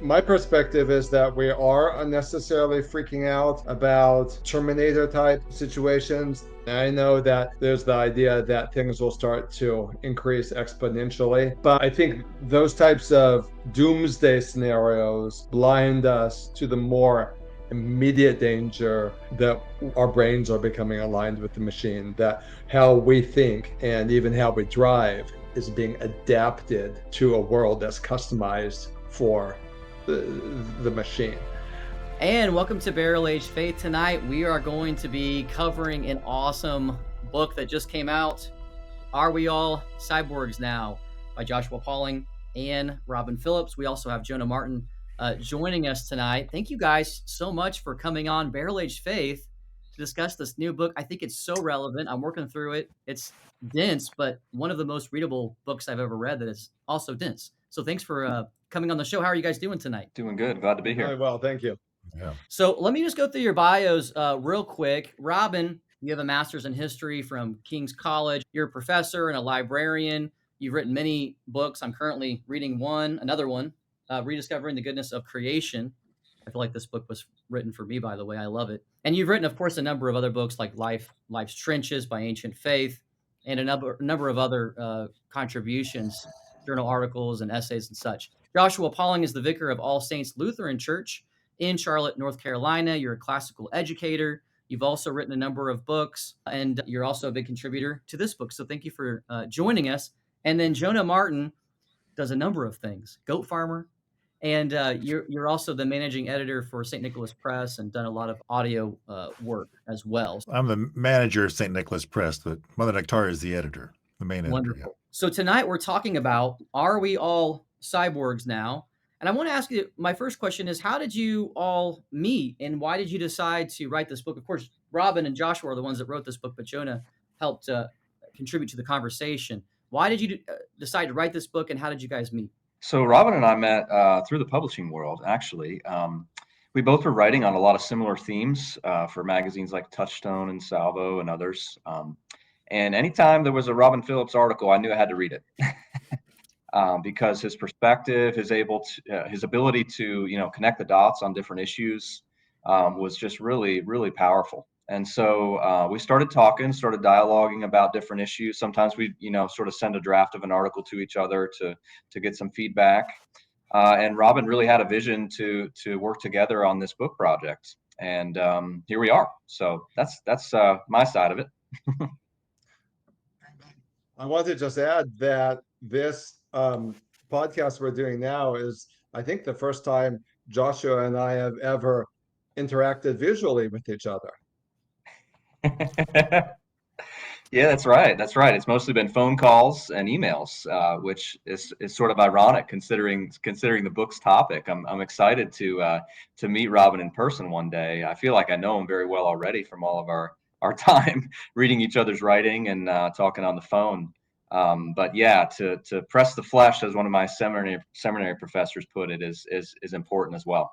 My perspective is that we are unnecessarily freaking out about Terminator type situations. I know that there's the idea that things will start to increase exponentially, but I think those types of doomsday scenarios blind us to the more immediate danger that our brains are becoming aligned with the machine, that how we think and even how we drive is being adapted to a world that's customized for the machine. And welcome to Barrel Age Faith. Tonight we are going to be covering an awesome book that just came out, Are We All Cyborgs Now? By Joshua Pauling and Robin Phillips. We also have Jonah Martin joining us tonight. Thank you guys so much for coming on Barrel Age Faith to discuss this new book. I think it's so relevant. I'm working through it. It's dense, but one of the most readable books I've ever read that is also dense. So thanks for coming on the show. How are you guys doing tonight? Doing good. Glad to be Really here. well, thank you. Yeah. So let me just go through your bios real quick. Robin, you have a master's in history from King's College. You're a professor and a librarian. You've written many books. I'm currently reading another one, Rediscovering the Goodness of Creation. I feel like this book was written for me, by the way. I love it. And you've written, of course, a number of other books like Life's Trenches by Ancient Faith, and a number of other contributions, journal articles and essays and such. Joshua Pauling is the vicar of All Saints Lutheran Church in Charlotte, North Carolina. You're a classical educator. You've also written a number of books, and you're also a big contributor to this book. So thank you for joining us. And then Jonah Martin does a number of things: goat farmer, and you're also the managing editor for St. Nicholas Press and done a lot of audio work as well. I'm the manager of St. Nicholas Press, but Mother Nectaria is the editor, the main editor. Wonderful. Yeah. So tonight we're talking about, Are We All Cyborgs Now? And I want to ask you, my first question is, how did you all meet and why did you decide to write this book? Of course, Robin and Joshua are the ones that wrote this book, but Jonah helped contribute to the conversation. Why did you decide to write this book and how did you guys meet? So Robin and I met through the publishing world, actually. We both were writing on a lot of similar themes for magazines like Touchstone and Salvo and others. And anytime there was a Robin Phillips article, I knew I had to read it. Because his perspective, his ability to connect the dots on different issues was just really, really powerful. And so we started talking, started dialoguing about different issues. Sometimes we sort of send a draft of an article to each other to get some feedback. And Robin really had a vision to work together on this book project, and here we are. So that's my side of it. I want to just add that this podcast we're doing now is, I think, the first time Joshua and I have ever interacted visually with each other. Yeah, that's right. That's right. It's mostly been phone calls and emails, which is sort of ironic considering the book's topic. I'm excited to meet Robin in person one day. I feel like I know him very well already from all of our time reading each other's writing and talking on the phone. But yeah, to press the flesh, as one of my seminary professors put it, is important as well.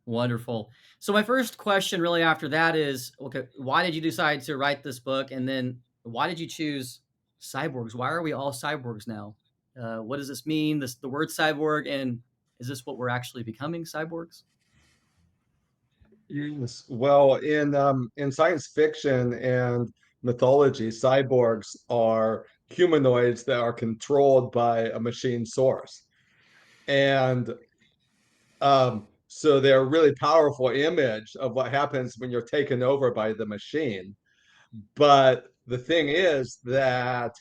Wonderful. So my first question really after that is, okay, why did you decide to write this book? And then why did you choose cyborgs? Why are we all cyborgs now? What does this mean, the word cyborg, and is this what we're actually becoming, cyborgs? Yes. Well, in science fiction and mythology, cyborgs are humanoids that are controlled by a machine source. And so they're a really powerful image of what happens when you're taken over by the machine. But the thing is that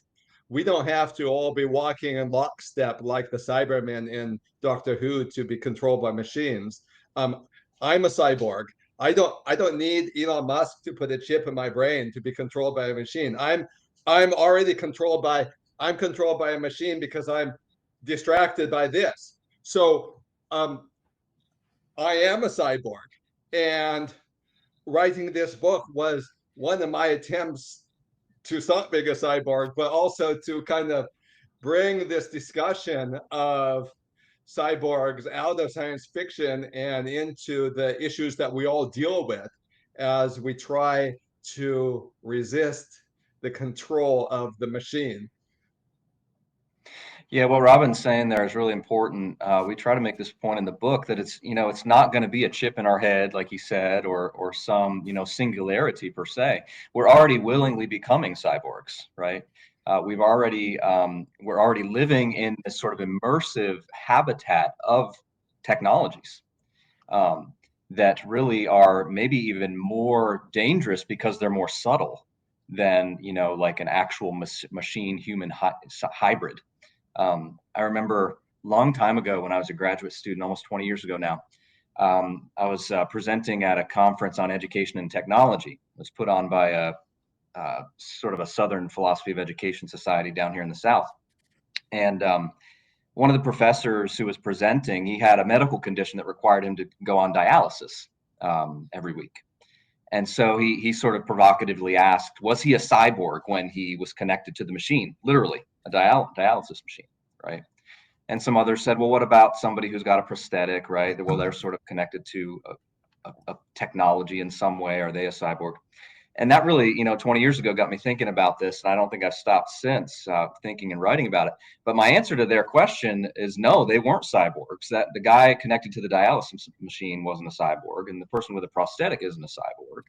we don't have to all be walking in lockstep like the Cybermen in Doctor Who to be controlled by machines. I'm a cyborg. I don't need Elon Musk to put a chip in my brain to be controlled by a machine. I'm already controlled by a machine because I'm distracted by this. So I am a cyborg, and writing this book was one of my attempts to stop being a cyborg, but also to kind of bring this discussion of cyborgs out of science fiction and into the issues that we all deal with as we try to resist the control of the machine. Yeah, what Robin's saying there is really important. We try to make this point in the book that it's not going to be a chip in our head, like he said, or some, singularity per se. We're already willingly becoming cyborgs, right? We're already living in this sort of immersive habitat of technologies that really are maybe even more dangerous because they're more subtle than, like an actual machine human hybrid. I remember a long time ago when I was a graduate student, almost 20 years ago now, I was presenting at a conference on education and technology. It was put on by a sort of a Southern philosophy of education society down here in the South. And one of the professors who was presenting, he had a medical condition that required him to go on dialysis every week. And so he sort of provocatively asked, was he a cyborg when he was connected to the machine? Literally, a dialysis machine, right? And some others said, well, what about somebody who's got a prosthetic, right? Well, they're sort of connected to a technology in some way. Are they a cyborg? And that really, 20 years ago got me thinking about this. And I don't think I've stopped since thinking and writing about it. But my answer to their question is no, they weren't cyborgs. That the guy connected to the dialysis machine wasn't a cyborg, and the person with a prosthetic isn't a cyborg,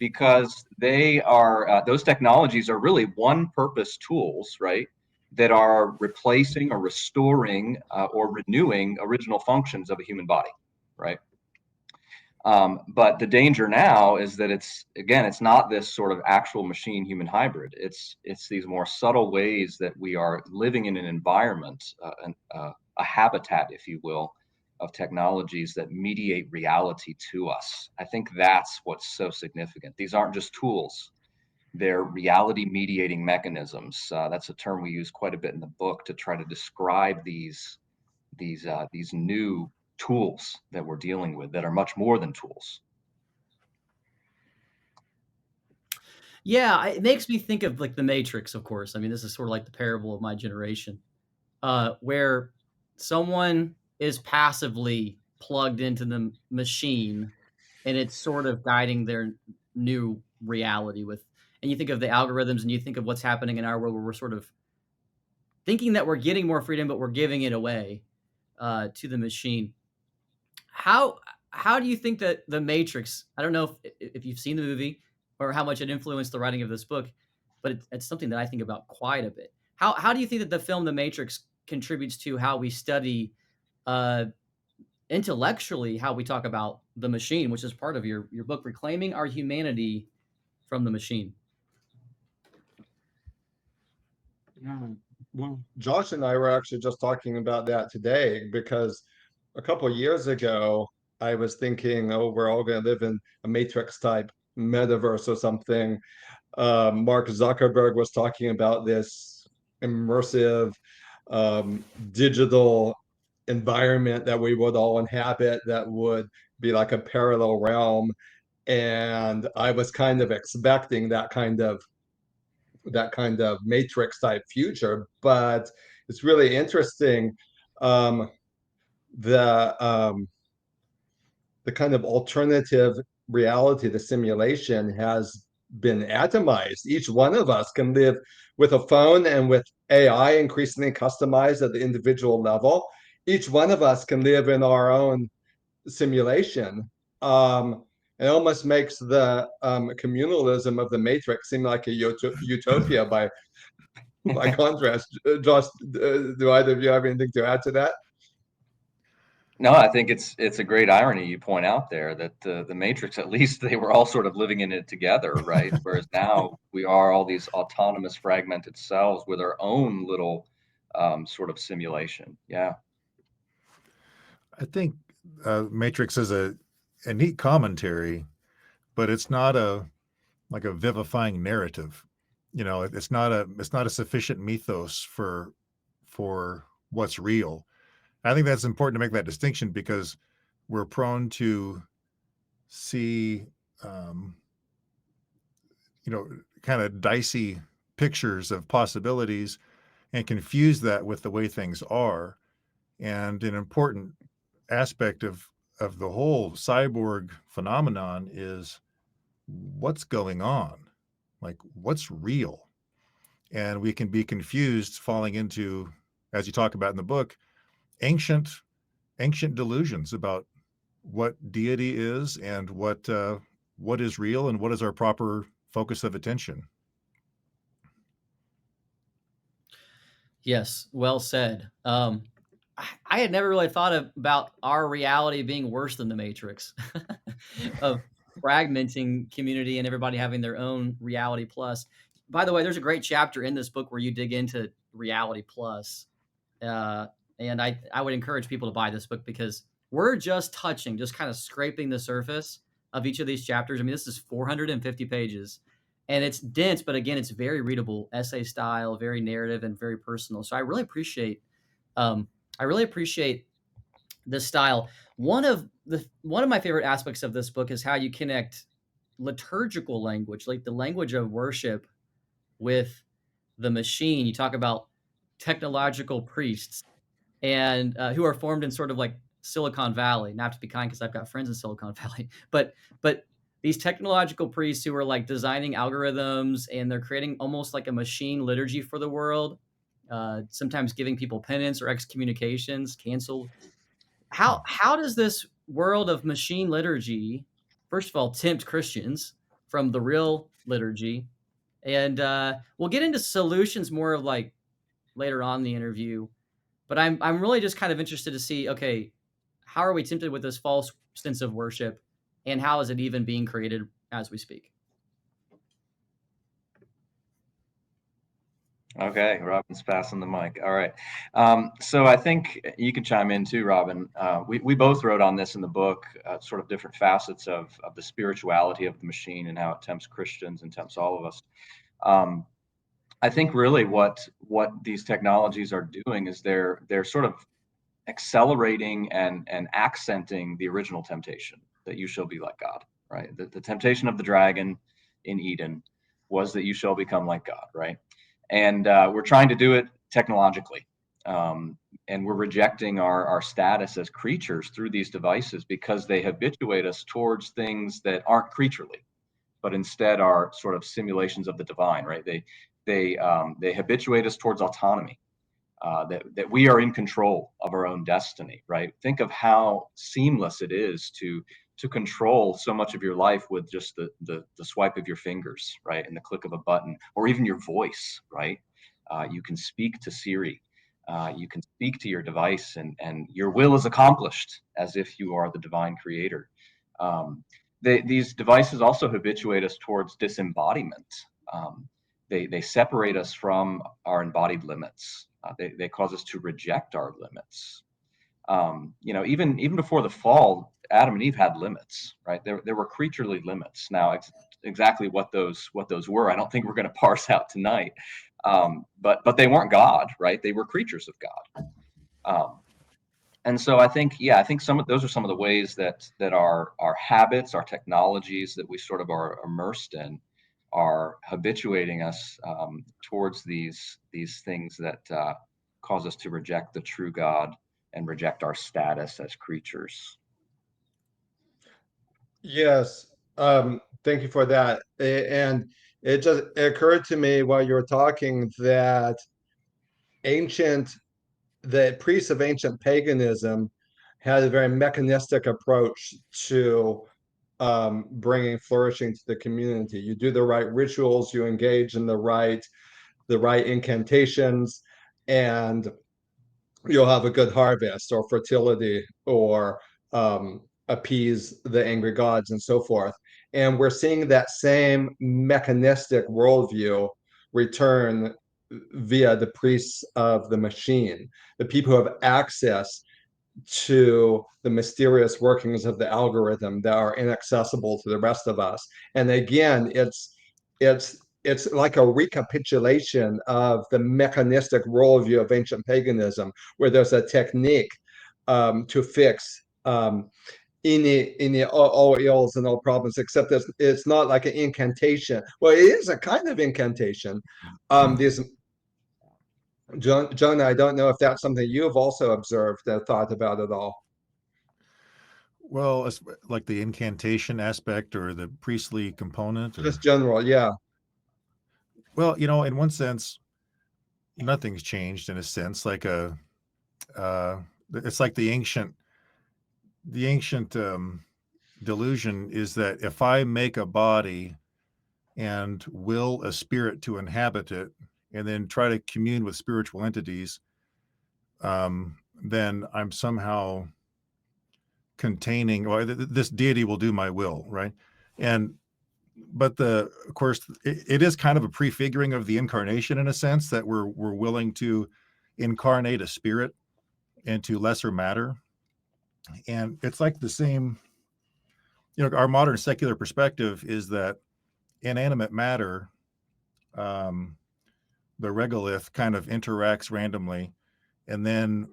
because they are those technologies are really one-purpose tools, right? That are replacing or restoring or renewing original functions of a human body, right? But the danger now is that it's not this sort of actual machine human hybrid. It's these more subtle ways that we are living in an environment, a habitat, if you will, of technologies that mediate reality to us. I think that's what's so significant. These aren't just tools. They're reality mediating mechanisms. That's a term we use quite a bit in the book to try to describe these new tools that we're dealing with that are much more than tools. Yeah, it makes me think of like the Matrix, of course. I mean, this is sort of like the parable of my generation, where someone is passively plugged into the machine and it's sort of guiding their new reality with, and you think of the algorithms and you think of what's happening in our world where we're sort of thinking that we're getting more freedom, but we're giving it away to the machine. How do you think that the Matrix? I don't know if you've seen the movie or how much it influenced the writing of this book, but it's something that I think about quite a bit. How do you think that the film The Matrix contributes to how we study intellectually how we talk about the machine, which is part of your book, Reclaiming Our Humanity from the Machine? Well, Josh and I were actually just talking about that today, because a couple of years ago, I was thinking, oh, we're all going to live in a Matrix type metaverse or something. Mark Zuckerberg was talking about this immersive digital environment that we would all inhabit that would be like a parallel realm. And I was kind of expecting that kind of Matrix type future, but it's really interesting. Um, the the kind of alternative reality, the simulation, has been atomized. Each one of us can live with a phone, and with AI increasingly customized at the individual level, each one of us can live in our own simulation. It almost makes the communalism of the Matrix seem like a utopia by contrast. Josh, do either of you have anything to add to that? No, I think it's a great irony you point out there that the Matrix, at least they were all sort of living in it together, right? Whereas now we are all these autonomous fragmented cells with our own little sort of simulation. Yeah. I think Matrix is a neat commentary, but it's not a vivifying narrative. It's not a sufficient mythos for what's real. I think that's important to make that distinction, because we're prone to see kind of dicey pictures of possibilities and confuse that with the way things are. And an important aspect of the whole cyborg phenomenon is what's going on, like what's real. And we can be confused, falling into as you talk about in the book, ancient delusions about what deity is and what is real and what is our proper focus of attention. Yes, well said. I had never really thought about our reality being worse than the Matrix, of fragmenting community and everybody having their own reality plus. By the way, there's a great chapter in this book where you dig into reality plus. And I would encourage people to buy this book because we're just kind of scraping the surface of each of these chapters. I mean, this is 450 pages and it's dense, but again, it's very readable, essay style, very narrative and very personal. So I really appreciate this style. One of my favorite aspects of this book is how you connect liturgical language, like the language of worship, with the machine. You talk about technological priests and who are formed in sort of like Silicon Valley. Not to be kind, because I've got friends in Silicon Valley, but these technological priests who are like designing algorithms and they're creating almost like a machine liturgy for the world. Sometimes giving people penance or excommunications canceled. How does this world of machine liturgy, first of all, tempt Christians from the real liturgy? And we'll get into solutions more of like later on in the interview. But I'm really just kind of interested to see, okay, how are we tempted with this false sense of worship, and how is it even being created as we speak? Okay, Robin's passing the mic. All right. So I think you can chime in too, Robin. We both wrote on this in the book, sort of different facets of the spirituality of the machine and how it tempts Christians and tempts all of us. I think really what these technologies are doing is they're sort of accelerating and accenting the original temptation that you shall be like God, right? The temptation of the dragon in Eden was that you shall become like God, right? And we're trying to do it technologically. And we're rejecting our status as creatures through these devices because they habituate us towards things that aren't creaturely, but instead are sort of simulations of the divine, right? They habituate us towards autonomy, that we are in control of our own destiny, right? Think of how seamless it is to control so much of your life with just the swipe of your fingers, right? And the click of a button, or even your voice, right? You can speak to Siri, you can speak to your device, and your will is accomplished as if you are the divine creator. These devices also habituate us towards disembodiment. They separate us from our embodied limits. They cause us to reject our limits. Even before the fall, Adam and Eve had limits, right? There were creaturely limits. Now, exactly what those were, I don't think we're going to parse out tonight. But they weren't God, right? They were creatures of God. And so I think those are some of the ways that our habits, our technologies that we sort of are immersed in, are habituating us towards these things that cause us to reject the true God and reject our status as creatures. Yes, thank you for that. And it occurred to me while you were talking that the priests of ancient paganism had a very mechanistic approach to bringing flourishing to the community. You do the right rituals, you engage in the right incantations, and you'll have a good harvest or fertility or appease the angry gods and so forth. And we're seeing that same mechanistic worldview return via the priests of the machine, the people who have access to the mysterious workings of the algorithm that are inaccessible to the rest of us. And again, it's like a recapitulation of the mechanistic worldview of ancient paganism, where there's a technique to fix all ills and all problems, except it's not like an incantation. Well, it is a kind of incantation. These John, I don't know if that's something you've also observed or thought about at all. Well, like the incantation aspect or the priestly component? Just general, yeah. Well, in one sense, nothing's changed in a sense. Like it's like the ancient delusion is that if I make a body and will a spirit to inhabit it, and then try to commune with spiritual entities, then I'm somehow containing, or this deity will do my will, right? But of course, it is kind of a prefiguring of the incarnation in a sense, that we're willing to incarnate a spirit into lesser matter. And it's like the same, our modern secular perspective is that inanimate matter, the regolith, kind of interacts randomly, and then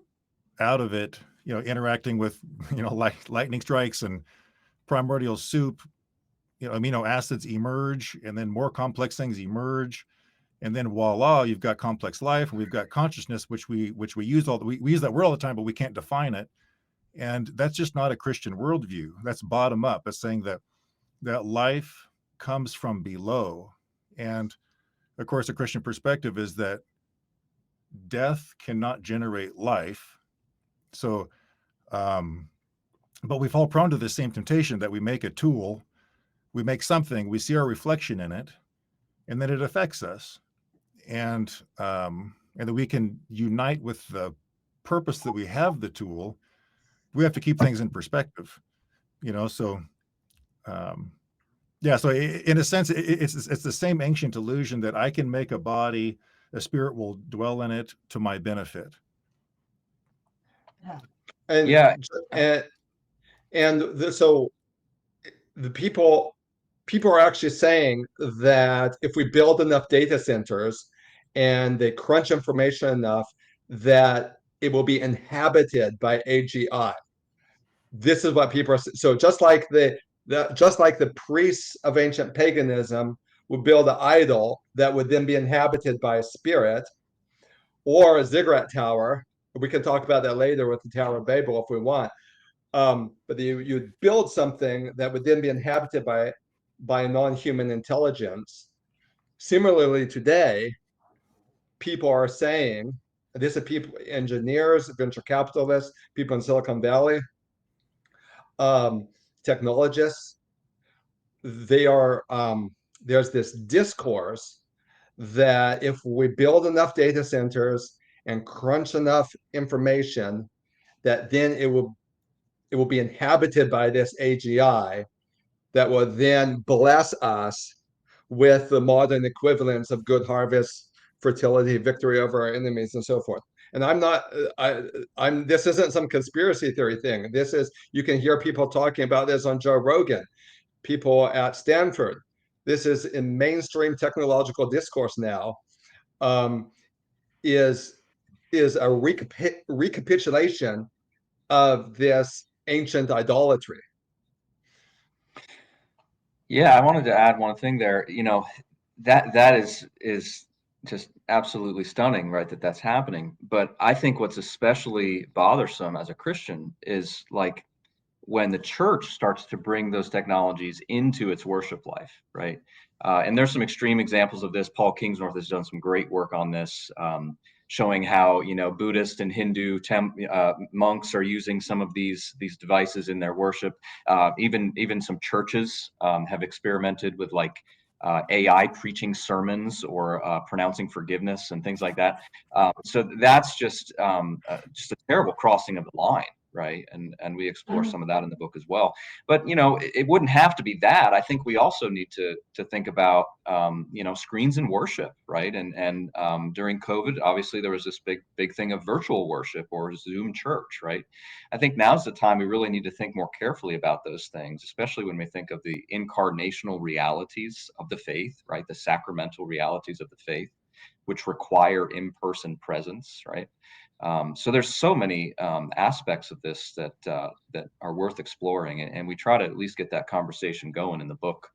out of it, interacting with, lightning strikes and primordial soup, amino acids emerge, and then more complex things emerge, and then voila, you've got complex life, and we've got consciousness, which we use we use that word all the time, but we can't define it. And that's just not a Christian worldview. That's bottom up. It's saying that life comes from below. And of course, a Christian perspective is that death cannot generate life. So, but we fall prone to the same temptation that we make a tool, we make something, we see our reflection in it, and then it affects us. And that we can unite with the purpose that we have the tool. We have to keep things in perspective, so so in a sense, it's the same ancient illusion that I can make a body, a spirit will dwell in it to my benefit. So the people are actually saying that if we build enough data centers and they crunch information enough, that it will be inhabited by AGI. This is what people are. So just like the priests of ancient paganism would build an idol that would then be inhabited by a spirit, or a ziggurat tower. We can talk about that later with the Tower of Babel if we want. But you'd build something that would then be inhabited by a non-human intelligence. Similarly, today, people are saying, this is people, engineers, venture capitalists, people in Silicon Valley, technologists, they are, there's this discourse that if we build enough data centers and crunch enough information, that then it will be inhabited by this AGI that will then bless us with the modern equivalents of good harvest, fertility, victory over our enemies, and so forth. And this isn't some conspiracy theory thing. This is, you can hear people talking about this on Joe Rogan, people at Stanford. This is in mainstream technological discourse now, is a recapitulation of this ancient idolatry. Yeah, I wanted to add one thing there. That is just absolutely stunning, right? That's happening. But I think what's especially bothersome as a Christian is like when the church starts to bring those technologies into its worship life, right? And there's some extreme examples of this. Paul Kingsnorth has done some great work on this, showing how Buddhist and Hindu monks are using some of these devices in their worship. Even some churches have experimented with like AI preaching sermons or pronouncing forgiveness and things like that. So that's just a terrible crossing of the line. Right. And we explore some of that in the book as well. But, it wouldn't have to be that. I think we also need to think about, screens in worship. Right. And during COVID, obviously, there was this big thing of virtual worship or Zoom church. Right. I think now's the time we really need to think more carefully about those things, especially when we think of the incarnational realities of the faith. Right. The sacramental realities of the faith, which require in-person presence. Right. So there's so many aspects of this that are worth exploring, and we try to at least get that conversation going in the book.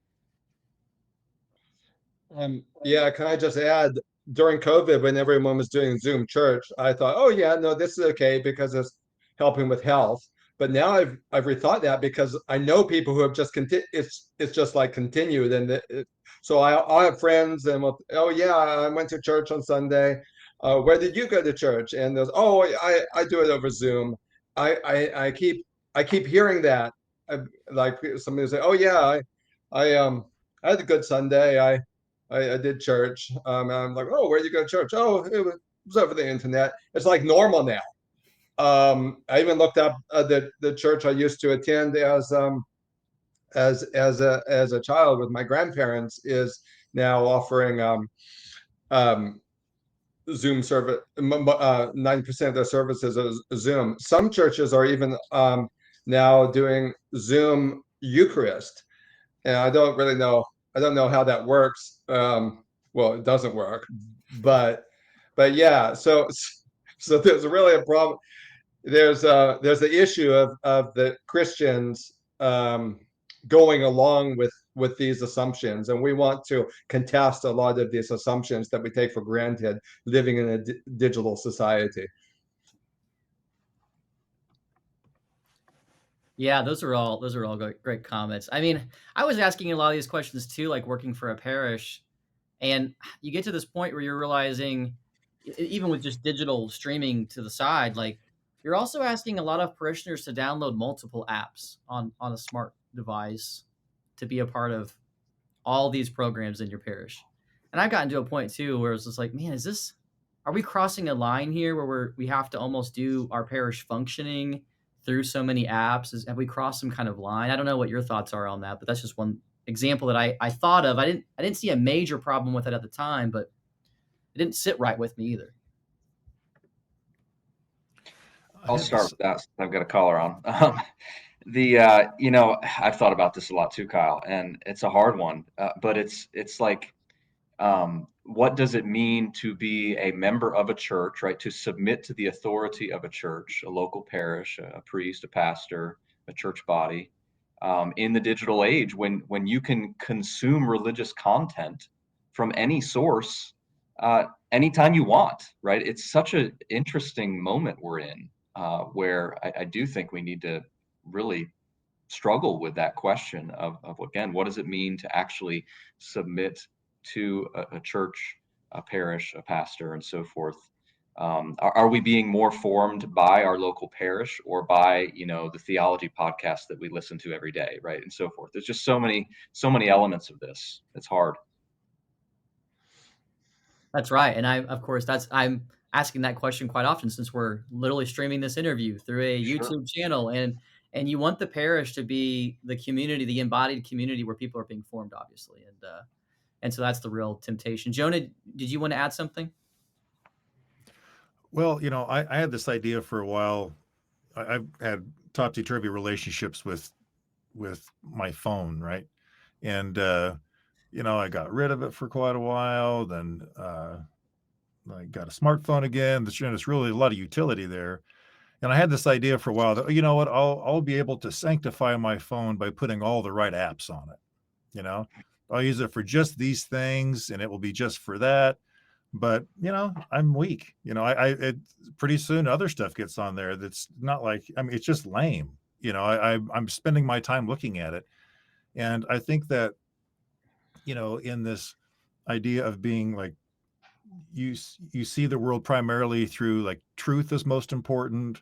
Yeah, can I just add, during COVID, when everyone was doing Zoom church, I thought, oh yeah, no, this is okay because it's helping with health. But now I've rethought that because I know people who have just it's just like continued, and so I'll have friends and oh yeah, I went to church on Sunday. where did you go to church? And there's, oh, I do it over Zoom. I keep hearing that. Like somebody say, oh yeah, I had a good Sunday. I did church. And I'm like, oh, where did you go to church? Oh, it was over the internet. It's like normal now. I even looked up the church I used to attend as a child with my grandparents is now offering um, Zoom service. 90% of their services are Zoom. Some churches are even now doing Zoom Eucharist, and I don't really know. I don't know how that works. Well, it doesn't work, but yeah. So there's really a problem. There's the issue of the Christians going along with these assumptions, and we want to contest a lot of these assumptions that we take for granted living in a digital society. Yeah, those are all great comments. I mean, I was asking a lot of these questions too, like working for a parish, and you get to this point where you're realizing, even with just digital streaming to the side, like you're also asking a lot of parishioners to download multiple apps on a smart device to be a part of all these programs in your parish. And I've gotten to a point too where it's just like, man, are we crossing a line here where we have to almost do our parish functioning through so many apps? Have we crossed some kind of line? I don't know what your thoughts are on that, but that's just one example that I thought of. I didn't see a major problem with it at the time, but it didn't sit right with me either. I'll start with that. I've got a caller on. I've thought about this a lot too, Kyle, and it's a hard one. But it's like, what does it mean to be a member of a church, right? To submit to the authority of a church, a local parish, a priest, a pastor, a church body, in the digital age, when you can consume religious content from any source, anytime you want, right? It's such an interesting moment we're in, where I do think we need to really struggle with that question of again, what does it mean to actually submit to a church, a parish, a pastor, and so forth? Are we being more formed by our local parish or by the theology podcast that we listen to every day, right, and so forth? There's just so many elements of this. It's hard. That's right. And I'm asking that question quite often since we're literally streaming this interview through a YouTube channel, and you want the parish to be the community, the embodied community where people are being formed, obviously. And so that's the real temptation. Jonah, did you want to add something? Well, I had this idea for a while. I've had topsy-turvy relationships with my phone, right? And I got rid of it for quite a while. Then I got a smartphone again. There's really a lot of utility there. And I had this idea for a while that, you know what, I'll be able to sanctify my phone by putting all the right apps on it. I'll use it for just these things, and it will be just for that. But I'm weak. Pretty soon other stuff gets on there that's not like, it's just lame. I'm spending my time looking at it, and I think that in this idea of being like, you see the world primarily through like truth is most important,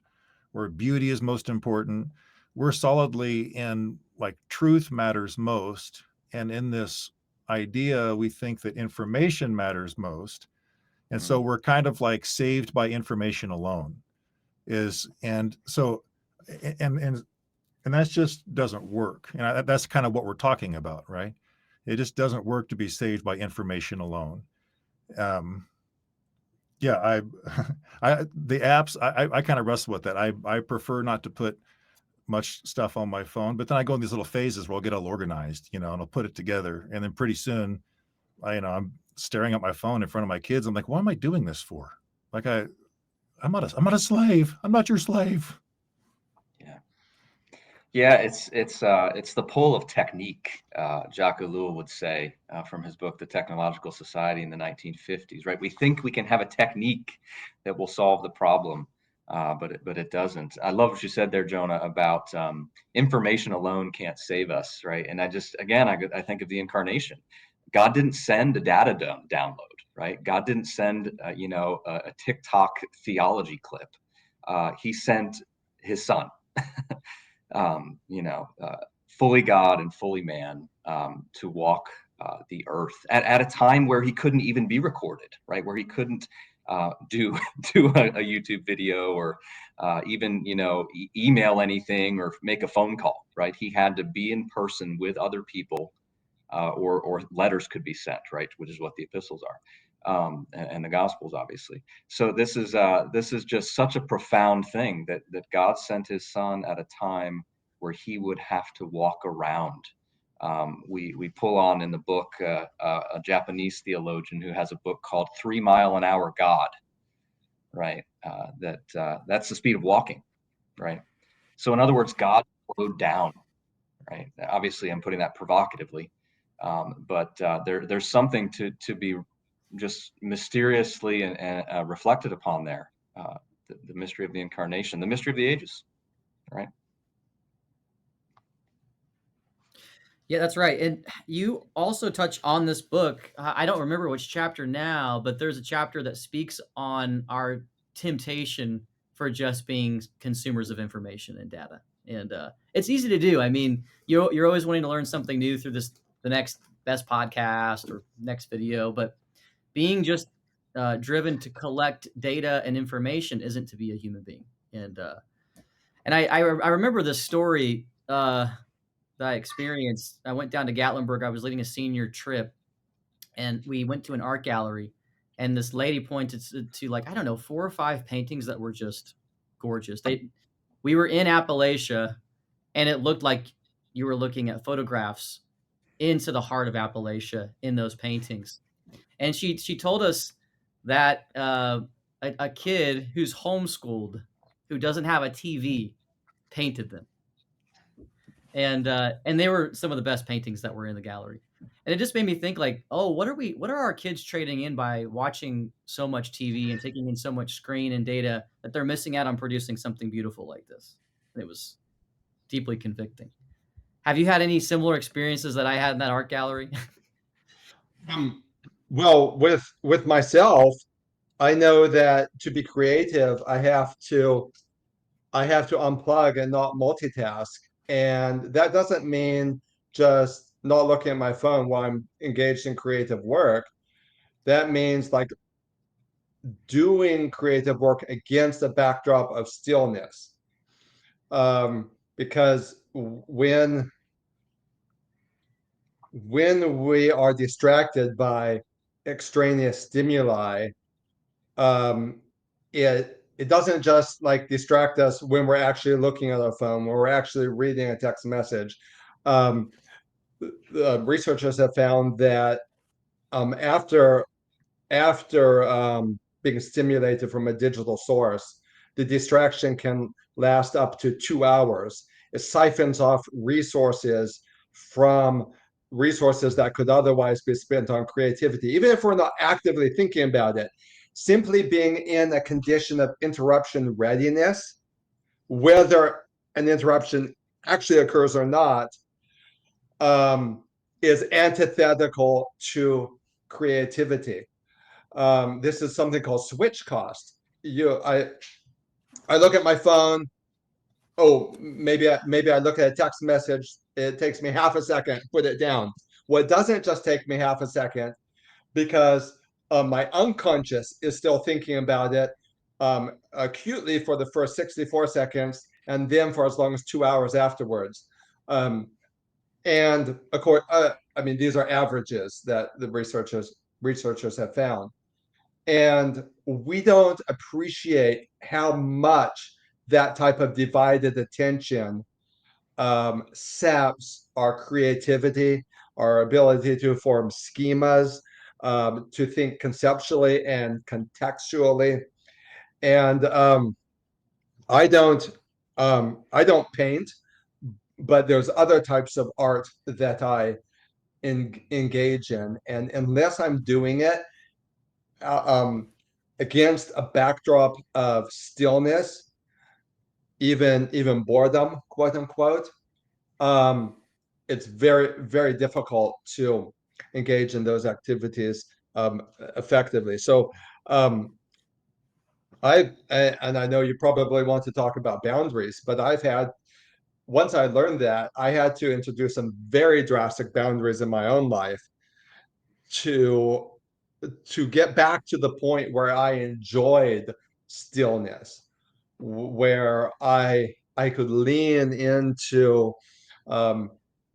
or beauty is most important. We're solidly in like truth matters most, and in this idea we think that information matters most. And so we're kind of like saved by information alone and that just doesn't work. And that's kind of what we're talking about, right? It just doesn't work to be saved by information alone. The apps, I kind of wrestle with that. I prefer not to put much stuff on my phone, but then I go in these little phases where I'll get all organized, and I'll put it together. And then pretty soon, I'm staring at my phone in front of my kids. I'm like, what am I doing this for? Like I'm not a slave. I'm not your slave. Yeah, it's the pull of technique. Jacques Ellul would say from his book, The Technological Society in the 1950s, right? We think we can have a technique that will solve the problem, but it doesn't. I love what you said there, Jonah, about information alone can't save us, right? And I think of the incarnation. God didn't send a data download, right? God didn't send, a TikTok theology clip. He sent his son, fully God and fully man, to walk the earth at a time where he couldn't even be recorded, right? Where he couldn't do a YouTube video or even email anything or make a phone call, right? He had to be in person with other people, or letters could be sent, right? Which is what the epistles are, and the Gospels, obviously. So this is just such a profound thing that God sent his son at a time where he would have to walk around. We pull on in the book a Japanese theologian who has a book called 3 Mile an Hour God, right? That's the speed of walking, right? So in other words, God slowed down, right? Obviously, I'm putting that provocatively, but there's something to be just mysteriously and reflected upon there. The mystery of the incarnation, the mystery of the ages, right? Yeah, that's right. And you also touch on this book. I don't remember which chapter now, but there's a chapter that speaks on our temptation for just being consumers of information and data. And it's easy to do. I mean, you're always wanting to learn something new through the next best podcast or next video, but being just driven to collect data and information isn't to be a human being. And I remember this story that I experienced. I went down to Gatlinburg. I was leading a senior trip, and we went to an art gallery, and this lady pointed to like, I don't know, 4 or 5 paintings that were just gorgeous. We were in Appalachia, and it looked like you were looking at photographs into the heart of Appalachia in those paintings. And she told us that a kid who's homeschooled, who doesn't have a TV, painted them. And they were some of the best paintings that were in the gallery. And it just made me think, like, oh, what are our kids trading in by watching so much TV and taking in so much screen and data that they're missing out on producing something beautiful like this? And it was deeply convicting. Have you had any similar experiences that I had in that art gallery? Well, with myself, I know that to be creative, I have to unplug and not multitask. And that doesn't mean just not looking at my phone while I'm engaged in creative work. That means like doing creative work against a backdrop of stillness. Because when we are distracted by extraneous stimuli, it doesn't just like distract us when we're actually looking at our phone, when we're actually reading a text message. Researchers have found that after being stimulated from a digital source, the distraction can last up to 2 hours. It siphons off resources from resources that could otherwise be spent on creativity, even if we're not actively thinking about it. Simply being in a condition of interruption readiness, whether an interruption actually occurs or not, is antithetical to creativity. This is something called switch cost. I look at my phone. Oh, maybe I look at a text message. It takes me half a second to put it down. Well, it doesn't just take me half a second, because my unconscious is still thinking about it acutely for the first 64 seconds, and then for as long as 2 hours afterwards. And of course, I mean, these are averages that the researchers have found. And we don't appreciate how much that type of divided attention saps our creativity, our ability to form schemas, to think conceptually and contextually. And I don't paint, but there's other types of art that I engage in, and unless I'm doing it against a backdrop of stillness, even boredom, quote unquote, it's very, very difficult to engage in those activities effectively. So and I know you probably want to talk about boundaries, but once I learned that, I had to introduce some very drastic boundaries in my own life to get back to the point where I enjoyed stillness, where I could lean into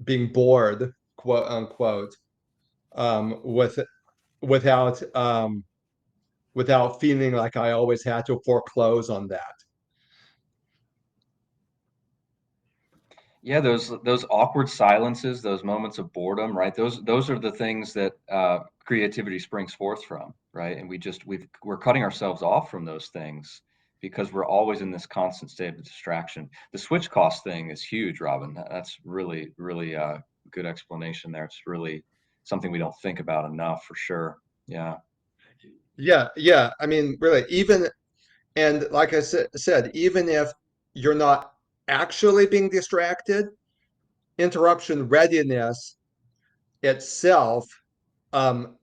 being bored, quote unquote, with without without feeling like I always had to foreclose on that. Yeah, those awkward silences, those moments of boredom, right? Those are the things that creativity springs forth from, right? And we're cutting ourselves off from those things because we're always in this constant state of distraction. The switch cost thing is huge, Robin. That's really, really good explanation there. It's really something we don't think about enough, for sure. Yeah. Yeah. I mean, really, and like I said, even if you're not actually being distracted, interruption readiness itself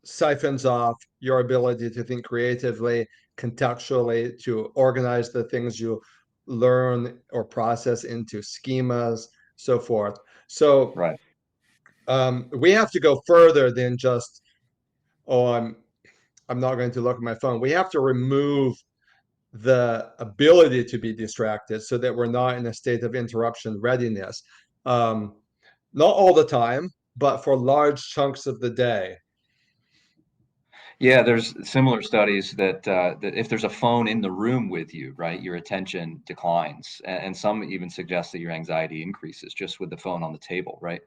siphons off your ability to think creatively, contextually, to organize the things you learn or process into schemas, so forth. So Right. we have to go further than just, oh, I'm not going to look at my phone. We have to remove the ability to be distracted so that we're not in a state of interruption readiness. Not all the time, but for large chunks of the day. Yeah, there's similar studies that that if there's a phone in the room with you, right, your attention declines, and some even suggest that your anxiety increases just with the phone on the table, right?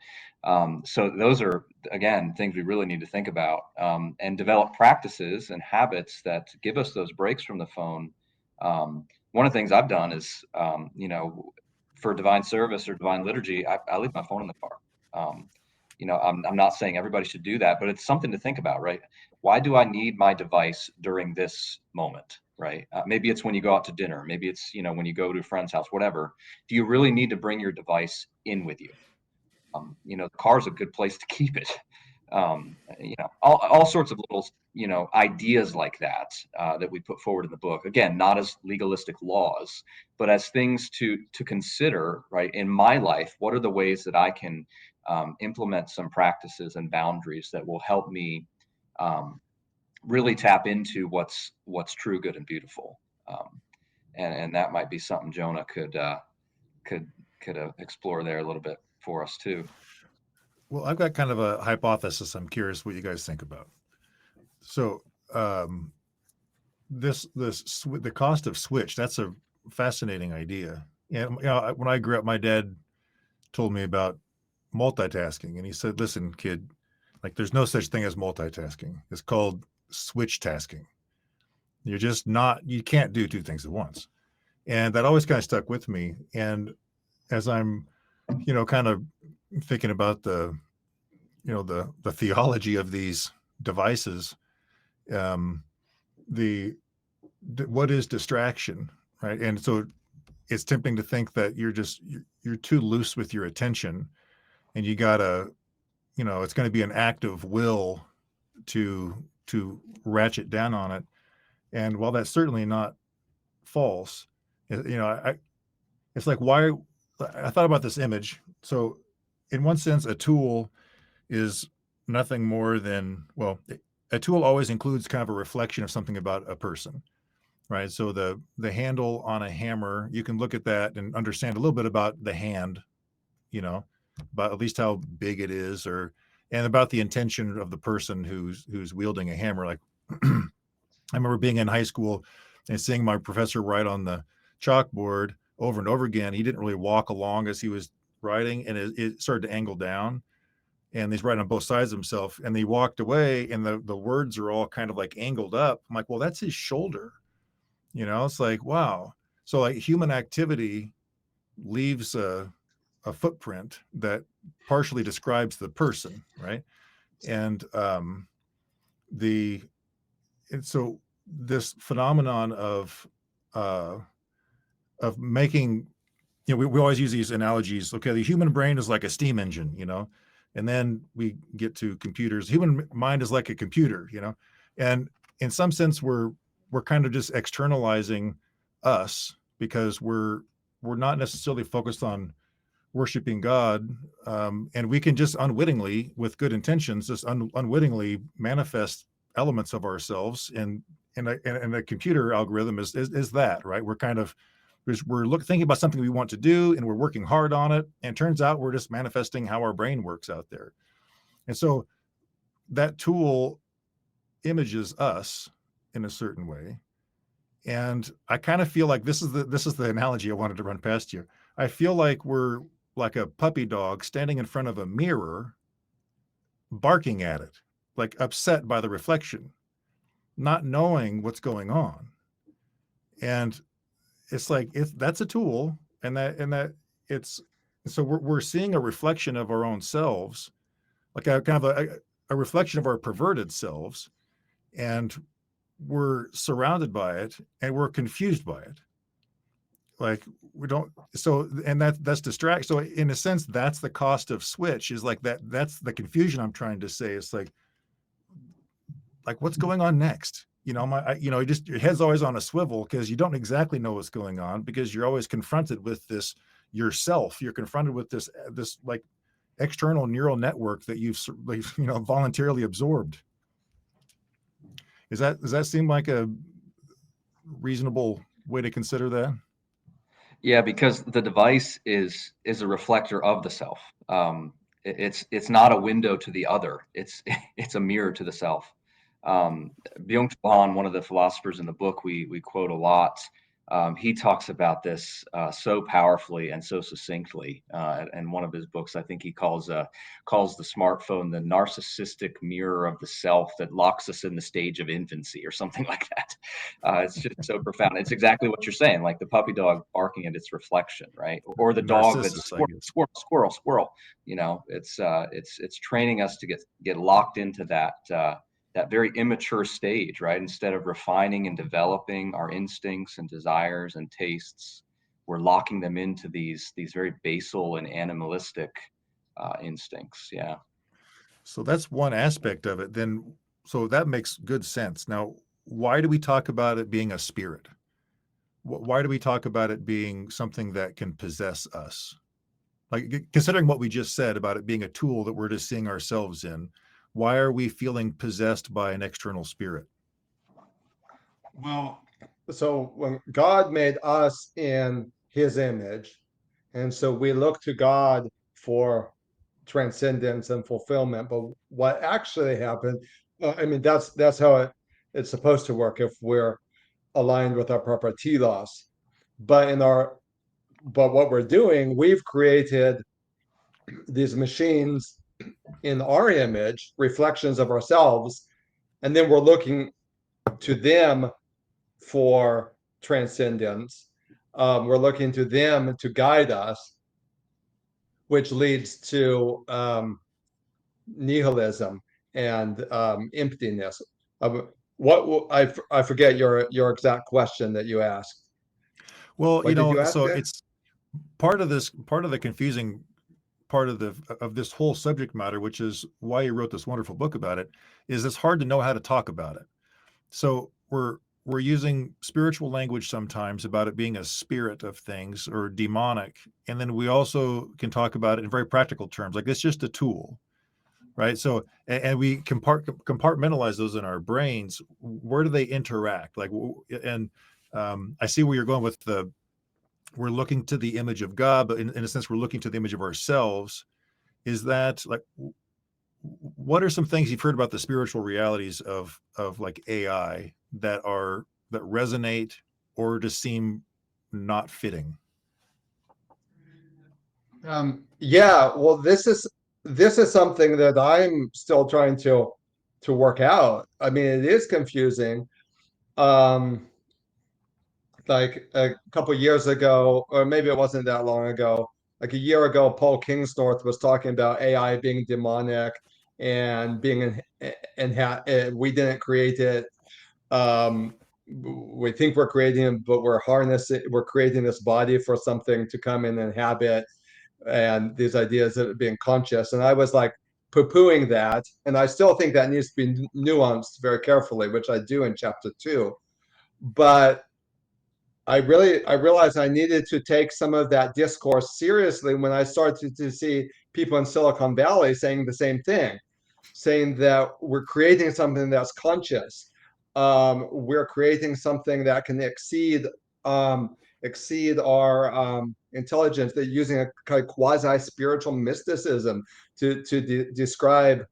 So those are again things we really need to think about and develop practices and habits that give us those breaks from the phone. One of the things I've done is, for divine service or divine liturgy, I leave my phone in the car. I'm not saying everybody should do that, but it's something to think about, right? Why do I need my device during this moment, right? Maybe it's when you go out to dinner. Maybe it's, when you go to a friend's house, whatever. Do you really need to bring your device in with you? The car's a good place to keep it. All sorts of little, ideas like that that we put forward in the book. Again, not as legalistic laws, but as things to consider, right? In my life, what are the ways that I can implement some practices and boundaries that will help me really tap into what's true, good, and beautiful. And that might be something Jonah could explore there a little bit for us too. Well, I've got kind of a hypothesis. I'm curious what you guys think about. So, the cost of switch, that's a fascinating idea. And when I grew up, my dad told me about multitasking, and he said, "Listen, kid, like there's no such thing as multitasking. It's called switch tasking. You can't do two things at once." And that always kind of stuck with me. And as I'm, kind of thinking about the theology of these devices, what is distraction, right? And so it's tempting to think that you're too loose with your attention, and you gotta, it's going to be an act of will to ratchet down on it. And while that's certainly not false, it's like, why? I thought about this image. So in one sense, a tool is nothing more than, well, a tool always includes kind of a reflection of something about a person, right? So the handle on a hammer, you can look at that and understand a little bit about the hand, about at least how big it is, and about the intention of the person who's wielding a hammer. Like I remember being in high school and seeing my professor write on the chalkboard over and over again. He didn't really walk along as he was writing, and it started to angle down, and he's writing on both sides of himself, and he walked away, and the words are all kind of like angled up. I'm like, well, that's his shoulder. It's like, wow. So like human activity leaves a footprint that partially describes the person, right? And so this phenomenon of making, we always use these analogies. Okay, the human brain is like a steam engine, And then we get to computers. Human mind is like a computer, and in some sense we're kind of just externalizing us, because we're not necessarily focused on worshiping God, and we can just unwittingly, with good intentions, just unwittingly manifest elements of ourselves. And a computer algorithm is that, right? We're kind of thinking about something we want to do, and we're working hard on it, and it turns out we're just manifesting how our brain works out there. And so that tool images us in a certain way. And I kind of feel like this is the analogy I wanted to run past you. I feel like we're like a puppy dog standing in front of a mirror, barking at it, like upset by the reflection, not knowing what's going on. And it's like, that's a tool, and that it's, so we're seeing a reflection of our own selves, like a kind of a reflection of our perverted selves, and we're surrounded by it, and we're confused by it. Like we don't, so, and that's distract. So in a sense, that's the cost of switch, is like that's the confusion I'm trying to say. It's like what's going on next? Just your head's always on a swivel, because you don't exactly know what's going on, because you're always confronted with this yourself. You're confronted with this like external neural network that you've voluntarily absorbed. Does that seem like a reasonable way to consider that? Yeah, because the device is a reflector of the self. It's not a window to the other. It's a mirror to the self. Byung-Chul Han, one of the philosophers in the book we quote a lot, he talks about this so powerfully and so succinctly. In one of his books, I think he calls the smartphone the narcissistic mirror of the self that locks us in the stage of infancy, or something like that. It's just so profound. It's exactly what you're saying, like the puppy dog barking at its reflection, right? Or the dog that's squirrel. It's training us to get locked into that very immature stage, right? Instead of refining and developing our instincts and desires and tastes, we're locking them into these very basal and animalistic instincts. Yeah. So that's one aspect of it. Then, so that makes good sense. Now, why do we talk about it being a spirit? Why do we talk about it being something that can possess us? Like, considering what we just said about it being a tool that we're just seeing ourselves in, why are we feeling possessed by an external spirit? Well, so when God made us in his image, and so we look to God for transcendence and fulfillment. But what actually happened, that's how it's supposed to work if we're aligned with our proper telos. But what we're doing, we've created these machines in our image, reflections of ourselves, and then we're looking to them for transcendence. We're looking to them to guide us, which leads to nihilism and emptiness. I forget your exact question that you asked. Well, What did you ask so there? it's part of the confusing part of this whole subject matter, which is why you wrote this wonderful book about it, is it's hard to know how to talk about it. So we're using spiritual language sometimes about it being a spirit of things or demonic, and then we also can talk about it in very practical terms, like it's just a tool, right? So and we compartmentalize those in our brains. Where do they interact? And I see where you're going with we're looking to the image of God, but in a sense, we're looking to the image of ourselves. Is that like, what are some things you've heard about the spiritual realities of like AI that resonate or just seem not fitting? Yeah, well, this is something that I'm still trying to work out. I mean, it is confusing. Um, like a couple years ago, or maybe it wasn't that long ago, like a year ago, Paul Kingsnorth was talking about AI being demonic and being we didn't create it. Um, we think we're creating it, but we're creating this body for something to come and inhabit. these ideas of it being conscious. And I was like poo-pooing that. And I still think that needs to be nuanced very carefully, which I do in chapter 2. But I realized I needed to take some of that discourse seriously when I started to see people in Silicon Valley saying the same thing, saying that we're creating something that's conscious. We're creating something that can exceed our intelligence. They're using a kind of quasi-spiritual mysticism to describe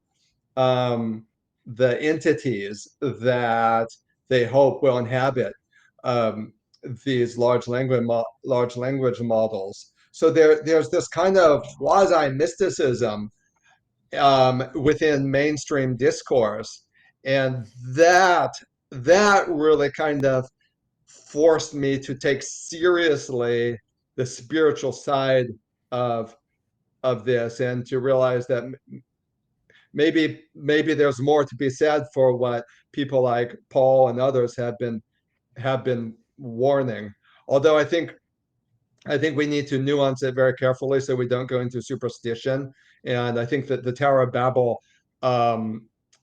the entities that they hope will inhabit these large language models. So there's this kind of quasi mysticism within mainstream discourse, and that really kind of forced me to take seriously the spiritual side of this, and to realize that maybe there's more to be said for what people like Paul and others have been warning. Although I think we need to nuance it very carefully so we don't go into superstition. And I think that the Tower of Babel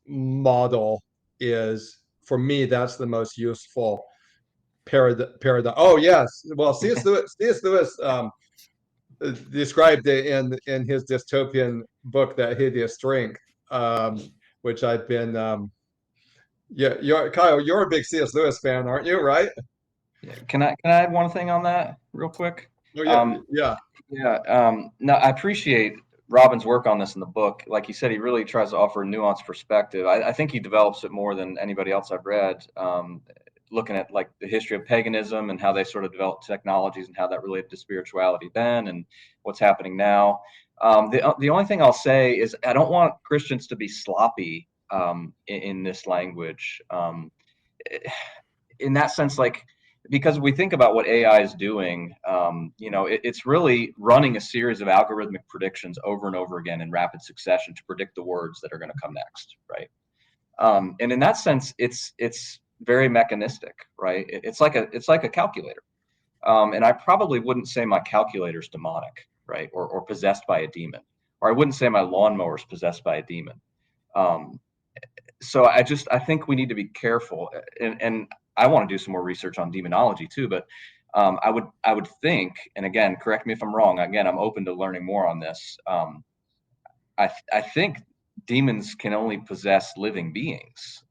model is, for me, that's the most useful paradigm. Oh yes, well, C.S. Lewis described it in his dystopian book, That Hideous Strength, which I've been. Kyle, you're a big C.S. Lewis fan, aren't you? Right? Yeah. Can I add one thing on that real quick? Oh, yeah, yeah. Yeah. No, I appreciate Robin's work on this in the book. Like he said, he really tries to offer a nuanced perspective. I think he develops it more than anybody else I've read. Looking at like the history of paganism and how they sort of developed technologies and how that related to spirituality then and what's happening now. The only thing I'll say is I don't want Christians to be sloppy in this language. In that sense, like, because we think about what AI is doing, it's really running a series of algorithmic predictions over and over again in rapid succession to predict the words that are going to come next, right? And in that sense, it's very mechanistic, right? It's like a calculator. And I probably wouldn't say my calculator's demonic, right? Or possessed by a demon. Or I wouldn't say my lawnmower's possessed by a demon. So I think we need to be careful. And I want to do some more research on demonology too, but I would think, and again, correct me if I'm wrong. Again, I'm open to learning more on this. I think demons can only possess living beings.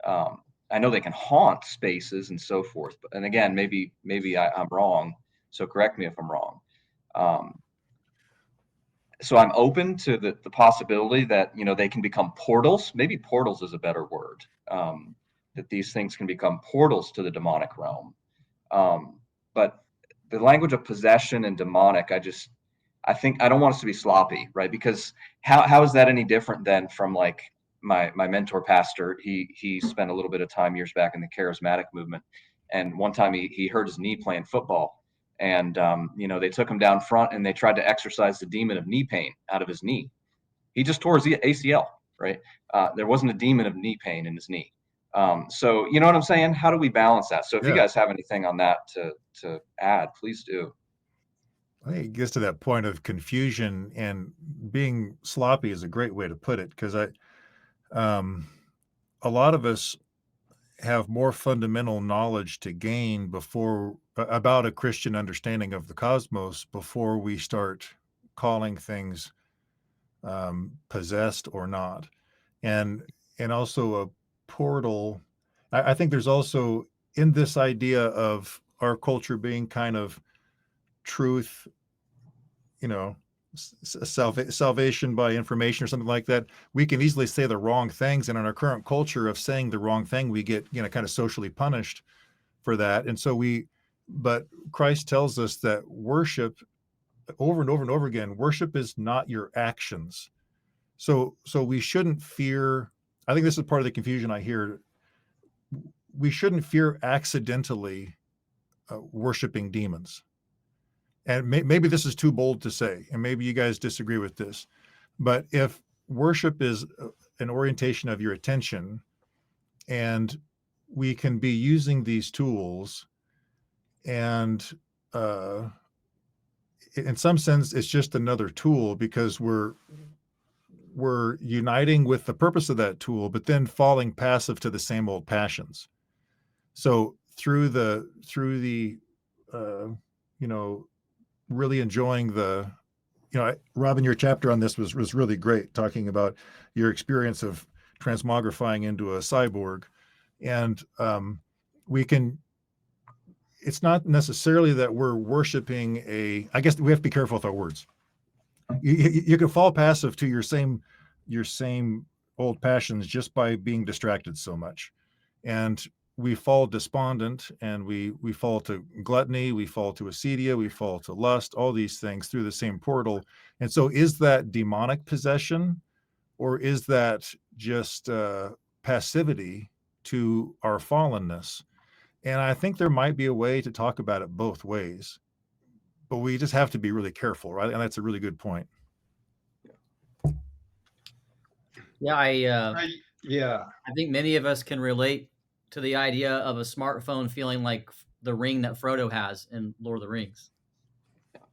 I know they can haunt spaces and so forth, and again, maybe I'm wrong. So correct me if I'm wrong. So I'm open to the possibility that they can become portals. Maybe portals is a better word. That these things can become portals to the demonic realm. But the language of possession and demonic, I think I don't want us to be sloppy, right? Because how is that any different than from like my mentor pastor? He spent a little bit of time years back in the charismatic movement, and one time he hurt his knee playing football, and they took him down front and they tried to exorcise the demon of knee pain out of his knee. He just tore his ACL, right? There wasn't a demon of knee pain in his knee. So you know what I'm saying? How do we balance that? So if you guys have anything on that to add, please do. I think it gets to that point of confusion, and being sloppy is a great way to put it, because a lot of us have more fundamental knowledge to gain about a Christian understanding of the cosmos before we start calling things possessed or not. And also a portal. I think there's also, in this idea of our culture being kind of truth, salvation by information or something like that, we can easily say the wrong things. And in our current culture of saying the wrong thing, we get, kind of socially punished for that. And so but Christ tells us that worship, over and over and over again, worship is not your actions. So we shouldn't fear. I think this is part of the confusion I hear. We shouldn't fear accidentally worshiping demons. And maybe this is too bold to say, and maybe you guys disagree with this, but if worship is an orientation of your attention, and we can be using these tools, and in some sense, it's just another tool because we're uniting with the purpose of that tool, but then falling passive to the same old passions. So through the really enjoying Robin, your chapter on this was really great, talking about your experience of transmogrifying into a cyborg. And it's not necessarily that we're worshiping I guess we have to be careful with our words. You can fall passive to your same old passions just by being distracted so much. And we fall despondent, and we fall to gluttony, we fall to acedia, we fall to lust, all these things through the same portal. And so is that demonic possession, or is that just passivity to our fallenness? And I think there might be a way to talk about it both ways, but we just have to be really careful, right? And that's a really good point. Yeah, Yeah. I think many of us can relate to the idea of a smartphone feeling like the ring that Frodo has in Lord of the Rings.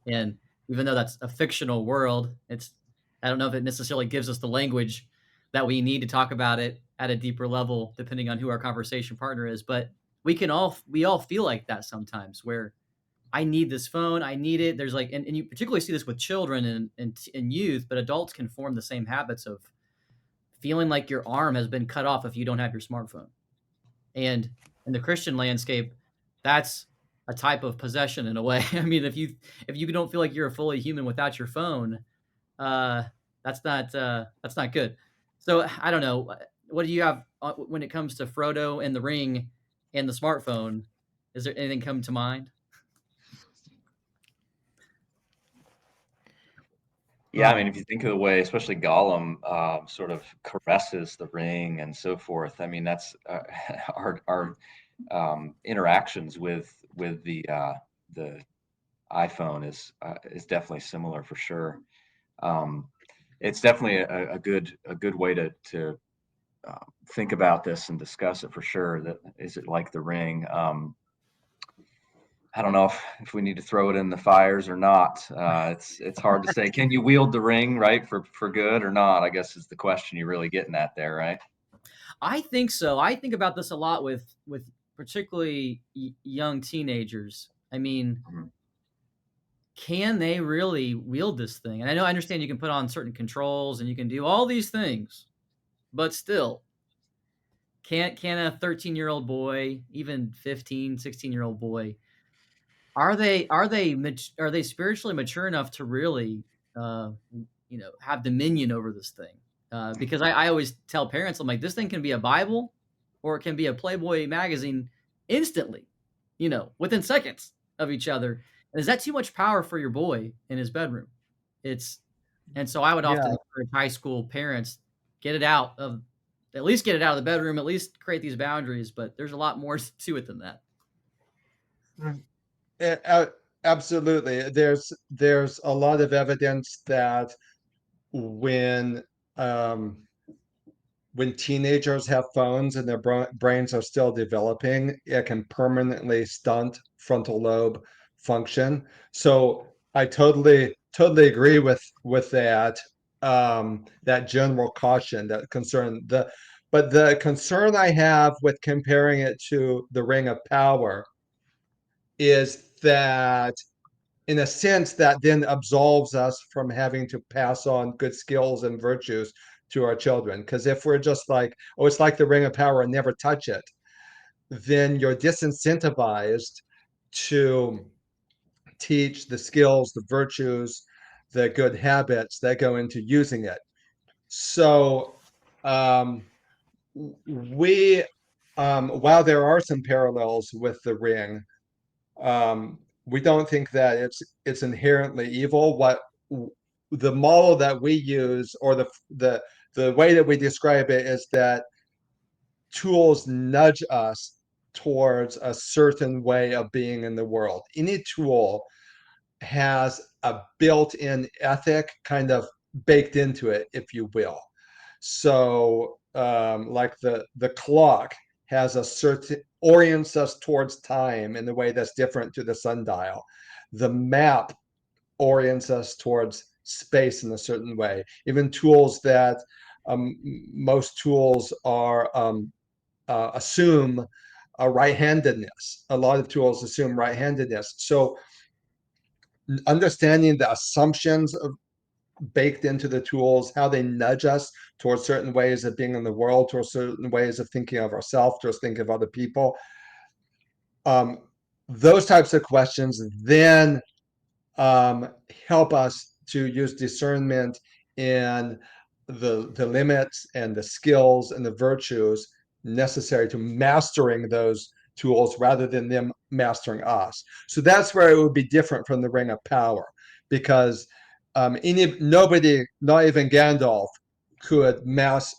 And even though that's a fictional world, I don't know if it necessarily gives us the language that we need to talk about it at a deeper level, depending on who our conversation partner is. But we all feel like that sometimes, where I need this phone, I need it. There's and you particularly see this with children and youth, but adults can form the same habits of feeling like your arm has been cut off if you don't have your smartphone. And in the Christian landscape, that's a type of possession in a way. I mean, if you don't feel like you're a fully human without your phone, that's not good. So I don't know. What do you have when it comes to Frodo and the ring and the smartphone? Is there anything come to mind? Yeah, I mean, if you think of the way, especially Gollum, sort of caresses the ring and so forth. I mean, that's our interactions with the iPhone is definitely similar for sure. It's definitely a good way to think about this and discuss it for sure. That is it like the ring? I don't know if we need to throw it in the fires or not. It's hard to say. Can you wield the ring, right, for good or not? I guess is the question you're really getting at there, right? I think so. I think about this a lot with particularly young teenagers. I mean, can they really wield this thing? And I understand you can put on certain controls and you can do all these things, but still, can a 13-year-old boy, even 15, 16-year-old boy, are they spiritually mature enough to really have dominion over this thing? Because I always tell parents, I'm like, this thing can be a Bible or it can be a Playboy magazine instantly, within seconds of each other. And is that too much power for your boy in his bedroom? And so I would often encourage high school parents, at least get it out of the bedroom, at least create these boundaries, but there's a lot more to it than that. Absolutely. There's a lot of evidence that when teenagers have phones and their brains are still developing, it can permanently stunt frontal lobe function. So I totally agree with that that general caution, that concern. But the concern I have with comparing it to the Ring of Power is that, in a sense, that then absolves us from having to pass on good skills and virtues to our children. Because if we're just like, oh, it's like the Ring of Power and never touch it, then you're disincentivized to teach the skills, the virtues, the good habits that go into using it. So while there are some parallels with the ring, we don't think that it's inherently evil. What the model that we use, or the way that we describe it, is that tools nudge us towards a certain way of being in the world. Any tool has a built-in ethic kind of baked into it, if you will. So like the clock has a certain, orients us towards time in a way that's different to the sundial. The map orients us towards space in a certain way. Even tools that most tools are assume a right-handedness. A lot of tools assume right-handedness. So understanding the assumptions baked into the tools, how they nudge us towards certain ways of being in the world, towards certain ways of thinking of ourselves, towards thinking of other people. Those types of questions then help us to use discernment in the limits and the skills and the virtues necessary to mastering those tools rather than them mastering us. So that's where it would be different from the Ring of Power, because nobody, not even Gandalf,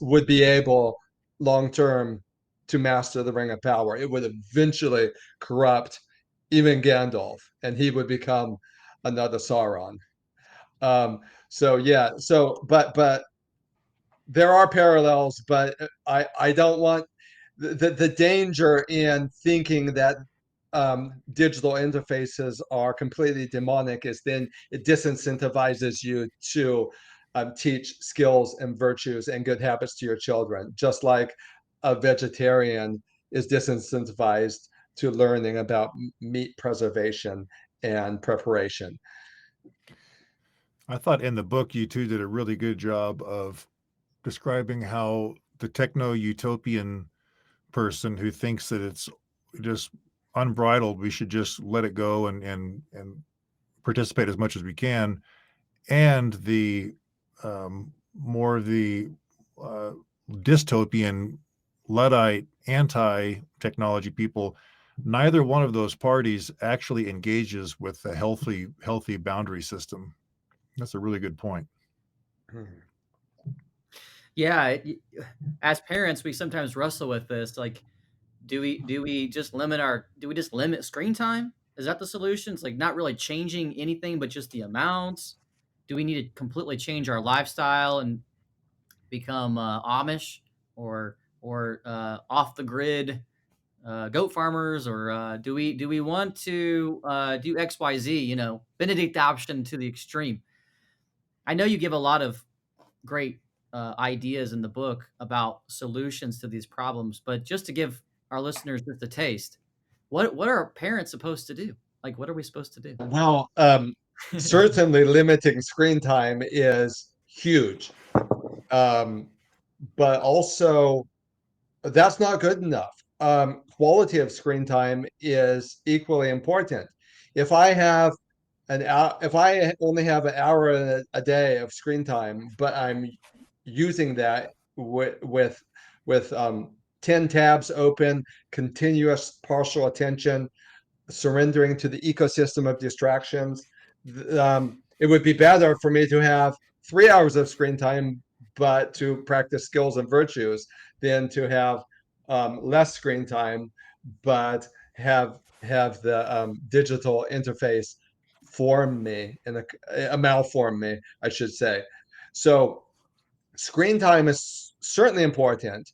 would be able long term to master the Ring of Power. It would eventually corrupt even Gandalf, and he would become another Sauron. So yeah, but there are parallels, but I don't want the danger in thinking that digital interfaces are completely demonic is then it disincentivizes you to teach skills and virtues and good habits to your children, just like a vegetarian is disincentivized to learning about meat preservation and preparation. I thought in the book you two did a really good job of describing how the techno-utopian person who thinks that it's just unbridled, we should just let it go and participate as much as we can, and the more the dystopian Luddite anti-technology people, neither one of those parties actually engages with a healthy boundary system. That's a really good point. Yeah, as parents, we sometimes wrestle with this. Like, do we just limit screen time? Is that the solution? It's like not really changing anything, but just the amounts. Do we need to completely change our lifestyle and become Amish or off the grid goat farmers, or do we want to do XYZ? You know, Benedict option to the extreme. I know you give a lot of great ideas in the book about solutions to these problems, but just to give our listeners just a taste, what are parents supposed to do? Like, what are we supposed to do? Well, certainly limiting screen time is huge, but also that's not good enough. Quality of screen time is equally important. If I have if I only have an hour a day of screen time, but I'm using that with 10 tabs open, continuous partial attention, surrendering to the ecosystem of distractions, it would be better for me to have 3 hours of screen time, but to practice skills and virtues, than to have less screen time, but have the digital interface form me and a malform me, I should say. So screen time is certainly important,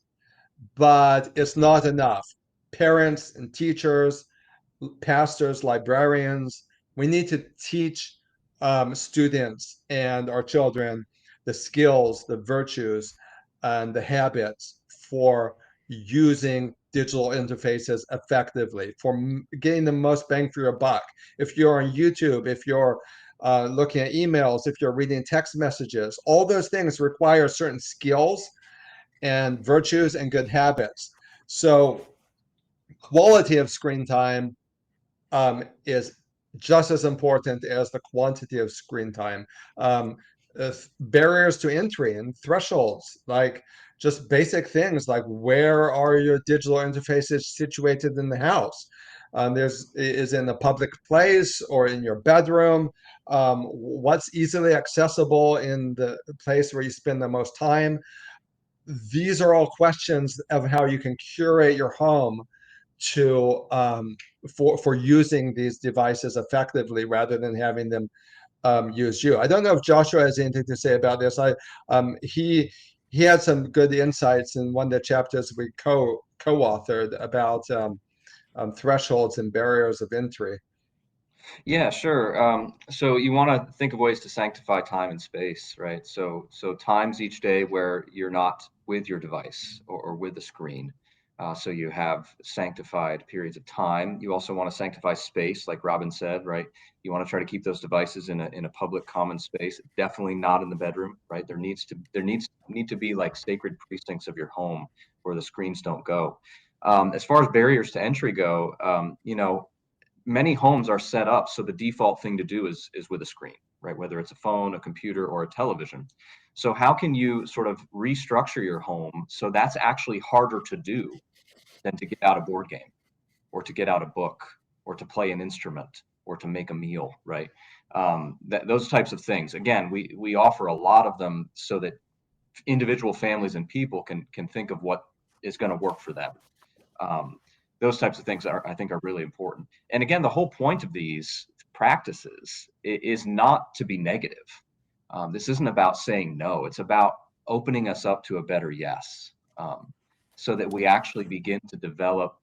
but it's not enough. Parents and teachers, pastors, librarians, we need to teach students and our children the skills, the virtues, and the habits for using digital interfaces effectively, for getting the most bang for your buck. If you're on YouTube, if you're looking at emails, if you're reading text messages, all those things require certain skills and virtues and good habits. So quality of screen time is just as important as the quantity of screen time. Barriers to entry and thresholds, like just basic things like where are your digital interfaces situated in the house? Is in a public place or in your bedroom? What's easily accessible in the place where you spend the most time? These are all questions of how you can curate your home to for using these devices effectively rather than having them use you. I don't know if Joshua has anything to say about this. He had some good insights in one of the chapters we co-authored about thresholds and barriers of entry. Yeah, sure. So you want to think of ways to sanctify time and space, right? So times each day where you're not with your device or with the screen. So you have sanctified periods of time. You also want to sanctify space, like Robin said, right? You want to try to keep those devices in a public common space. Definitely not in the bedroom, right? Need to be like sacred precincts of your home where the screens don't go. As far as barriers to entry go, many homes are set up so the default thing to do is with a screen, right? Whether it's a phone, a computer, or a television. So how can you sort of restructure your home so that's actually harder to do than to get out a board game or to get out a book or to play an instrument or to make a meal, right? Those types of things. Again, we offer a lot of them so that individual families and people can think of what is going to work for them. Those types of things I think are really important. And again, the whole point of these practices is not to be negative. This isn't about saying no. It's about opening us up to a better yes, so that we actually begin to develop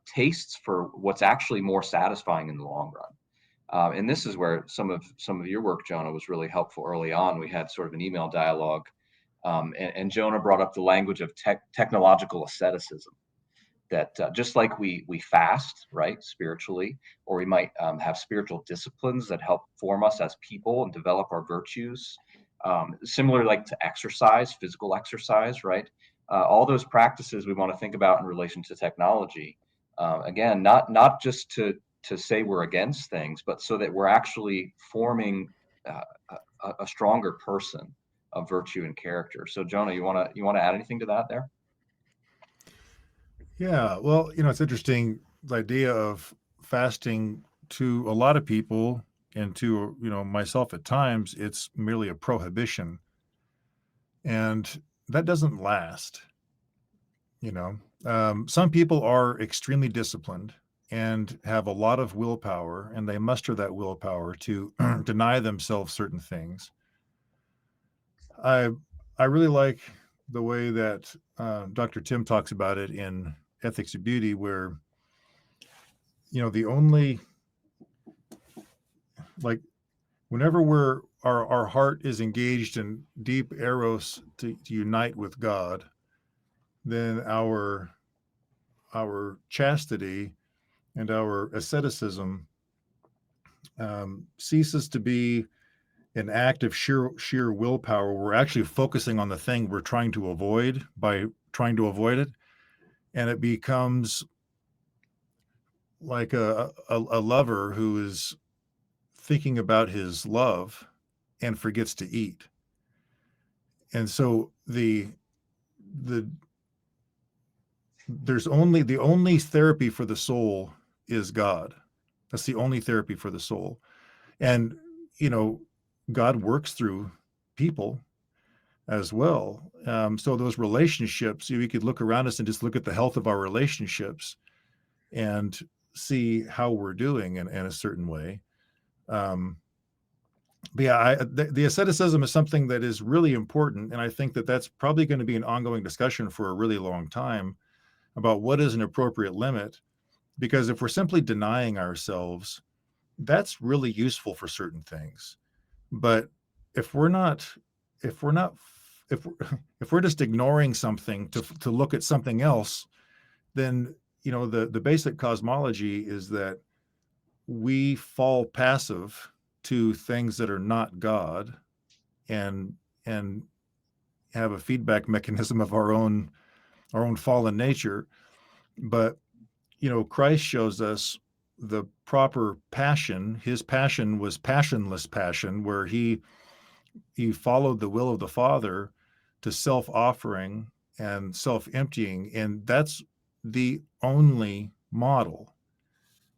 tastes for what's actually more satisfying in the long run. And this is where some of your work, Jonah, was really helpful early on. We had sort of an email dialogue, and Jonah brought up the language of technological asceticism. That just like we fast, right, spiritually, or we might have spiritual disciplines that help form us as people and develop our virtues, similar like to exercise, physical exercise, right? All those practices we want to think about in relation to technology. Again, not just to say we're against things, but so that we're actually forming a stronger person of virtue and character. So, Jonah, you want to add anything to that there? Yeah, well, it's interesting, the idea of fasting. To a lot of people, and to myself at times, it's merely a prohibition, and that doesn't last. Some people are extremely disciplined and have a lot of willpower, and they muster that willpower to deny themselves certain things. I really like the way that Dr. Tim talks about it in Ethics of Beauty, where the only, like, whenever our heart is engaged in deep eros to unite with God, then our chastity and our asceticism ceases to be an act of sheer willpower. We're actually focusing on the thing we're trying to avoid by trying to avoid it, and it becomes like a lover who is thinking about his love and forgets to eat. And so the only therapy for the soul is God. That's the only therapy for the soul. And God works through people as well. So those relationships, we could look around us and just look at the health of our relationships and see how we're doing in a certain way. But yeah, the asceticism is something that is really important, and I think that that's probably going to be an ongoing discussion for a really long time about what is an appropriate limit. Because if we're simply denying ourselves, that's really useful for certain things. But if we're just ignoring something to look at something else, then the basic cosmology is that we fall passive to things that are not God, and have a feedback mechanism of our own fallen nature. But Christ shows us the proper passion. His passion was passionless passion, where he followed the will of the Father to self-offering and self-emptying, and that's the only model.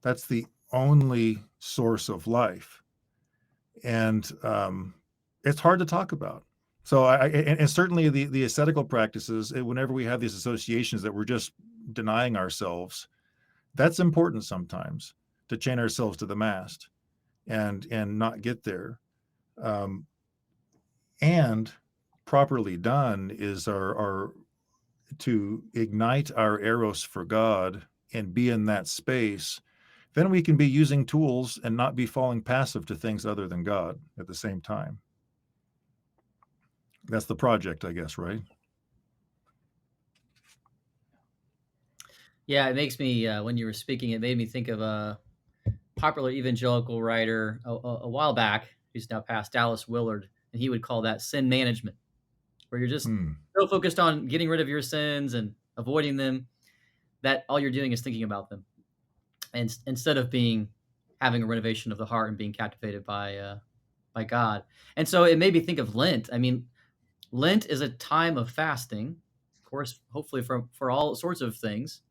That's the only source of life, and it's hard to talk about. So and certainly the ascetical practices, whenever we have these associations that we're just denying ourselves, that's important sometimes, to chain ourselves to the mast and not get there. And properly done is our to ignite our eros for God and be in that space, then we can be using tools and not be falling passive to things other than God at the same time. That's the project, I guess, right? Yeah, it makes me, when you were speaking, it made me think of a popular evangelical writer a while back, who's now passed, Dallas Willard, and he would call that sin management, where you're just so focused on getting rid of your sins and avoiding them that all you're doing is thinking about them, and instead of having a renovation of the heart and being captivated by God. And so it made me think of Lent. I mean, Lent is a time of fasting, of course, hopefully for all sorts of things.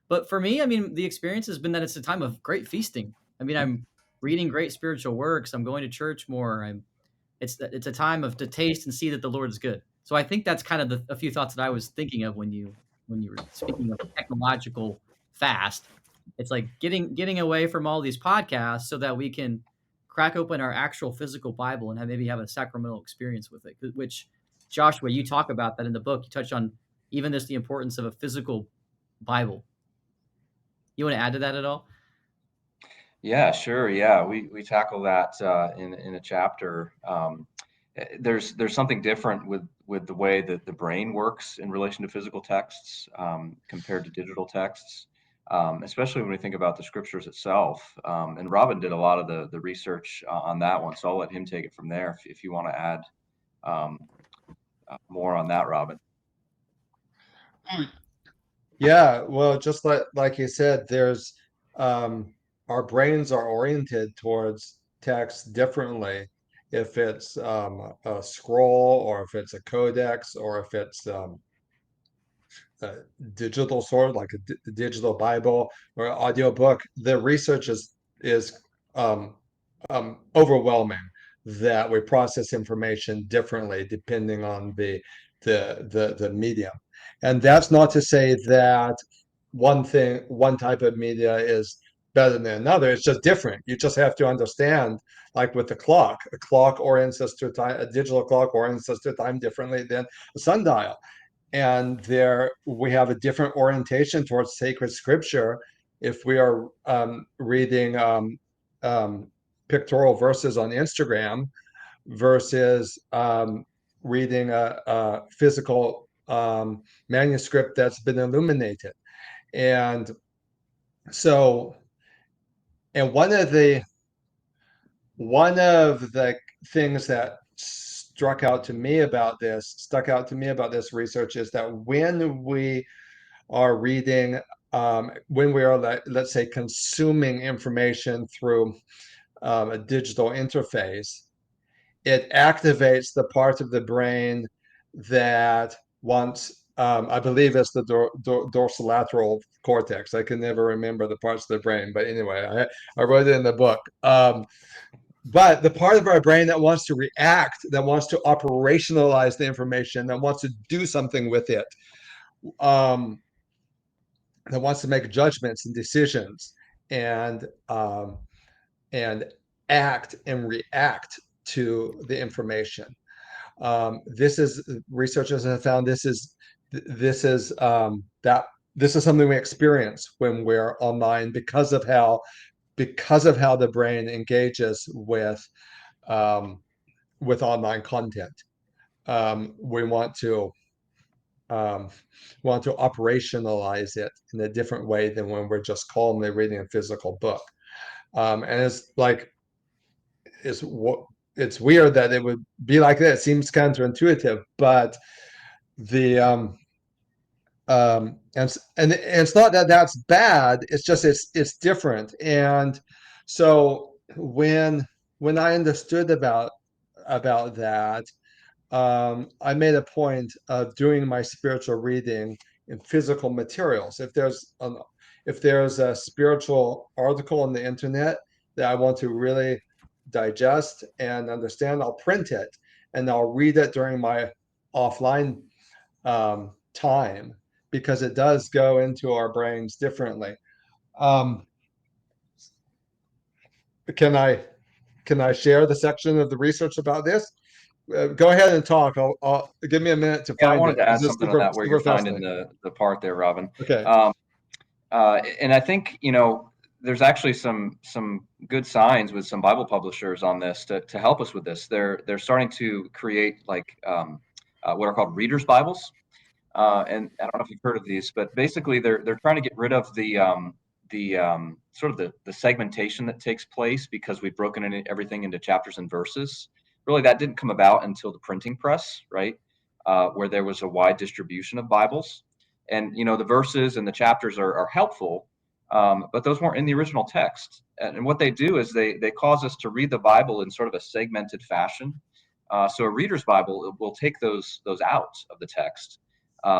But for me, I mean, the experience has been that it's a time of great feasting. I mean, I'm reading great spiritual works. I'm going to church more. It's a time to taste and see that the Lord is good. So I think that's kind of a few thoughts that I was thinking of when you were speaking of technological fast. It's like getting away from all these podcasts so that we can crack open our actual physical Bible and maybe have a sacramental experience with it. Which, Joshua, you talk about that in the book. You touch on even the importance of a physical Bible. You want to add to that at all? Yeah, sure. Yeah, we tackle that in a chapter. There's something different with the way that the brain works in relation to physical texts compared to digital texts, especially when we think about the scriptures itself. And Robin did a lot of the research on that one, so I'll let him take it from there if you want to add more on that, Robin. Yeah, well, just like you said, there's our brains are oriented towards text differently. If it's a scroll, or if it's a codex, or if it's a digital sort, like a digital Bible or audio book, the research is overwhelming that we process information differently depending on the medium. And that's not to say that one type of media is better than another. It's just different. You just have to understand, like with the clock, a clock orients us to time, a digital clock orients us to time differently than a sundial. And there we have a different orientation towards sacred scripture if we are reading pictorial verses on Instagram versus reading a physical manuscript that's been illuminated. And so, and one of the things that stuck out to me about this research is that when we are reading, when we are, let's say, consuming information through a digital interface, it activates the part of the brain that wants, I believe it's the dorsolateral cortex. I can never remember the parts of the brain, but anyway, I wrote it in the book. But the part of our brain that wants to react, that wants to operationalize the information, that wants to do something with it, that wants to make judgments and decisions and act and react to the information. This is, researchers have found this is something we experience when we're online because of how the brain engages with online content. We want to operationalize it in a different way than when we're just calmly reading a physical book. And it's like, it's weird that it would be like that. It seems counterintuitive, but and it's not that that's bad. It's just it's different. And so when I understood about that, I made a point of doing my spiritual reading in physical materials. If there's a spiritual article on the internet that I want to really digest and understand, I'll print it and I'll read it during my offline time, because it does go into our brains differently. Can I share the section of the research about this? Go ahead and talk. I'll give me a minute to find it. I wanted to add something on that where you're finding the part there, Robin. Okay. And I think, there's actually some good signs with some Bible publishers on this to help us with this. They're starting to create like what are called readers Bibles, and I don't know if you've heard of these, but basically they're trying to get rid of the sort of the segmentation that takes place because we've broken everything into chapters and verses. Really, that didn't come about until the printing press, right? Where there was a wide distribution of Bibles, and the verses and the chapters are helpful. But those weren't in the original text. And what they do is they cause us to read the Bible in sort of a segmented fashion. So a reader's Bible will take those out of the text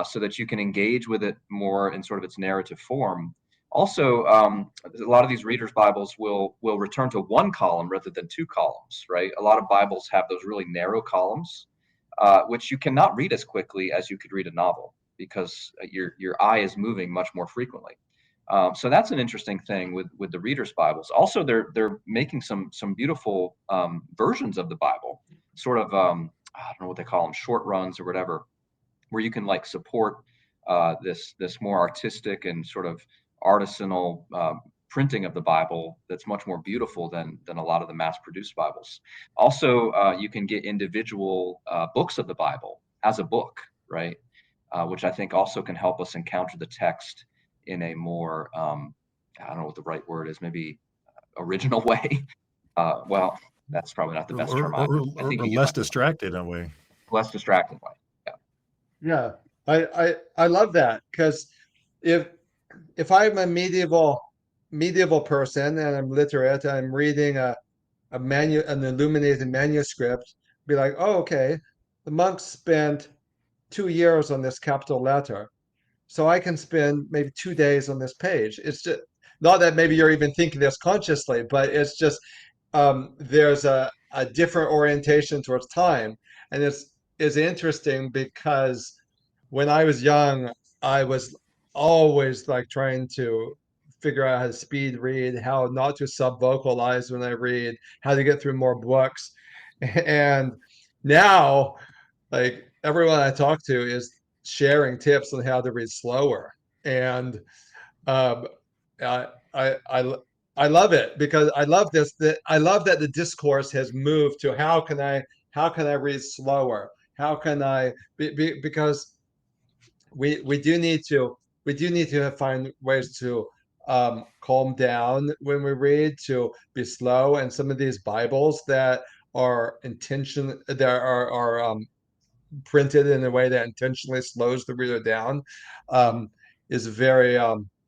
so that you can engage with it more in sort of its narrative form. Also, a lot of these reader's Bibles will return to one column rather than two columns, right? A lot of Bibles have those really narrow columns, which you cannot read as quickly as you could read a novel because your eye is moving much more frequently. So that's an interesting thing with the readers' Bibles. Also, they're making some beautiful versions of the Bible, sort of I don't know what they call them, short runs or whatever, where you can like support this more artistic and sort of artisanal printing of the Bible that's much more beautiful than a lot of the mass-produced Bibles. Also, you can get individual books of the Bible as a book, right? Which I think also can help us encounter the text in a more, I don't know what the right word is, maybe original way. Well, that's probably not the best term. Or less distracted in a way. Less distracted way. Yeah, I love that, because if I'm a medieval person and I'm literate, I'm reading an illuminated manuscript, be like, oh, okay, the monks spent 2 years on this capital letter, so I can spend maybe 2 days on this page. It's just not that maybe you're even thinking this consciously, but it's just there's a different orientation towards time, and it's interesting because when I was young, I was always like trying to figure out how to speed read, how not to subvocalize when I read, how to get through more books. And now, like, everyone I talk to is sharing tips on how to read slower. And um, I, I love it, because I love this. That I love that the discourse has moved to how can I read slower? How can I because we do need to find ways to calm down when we read, to be slow, and some of these Bibles that are printed in a way that intentionally slows the reader down is a very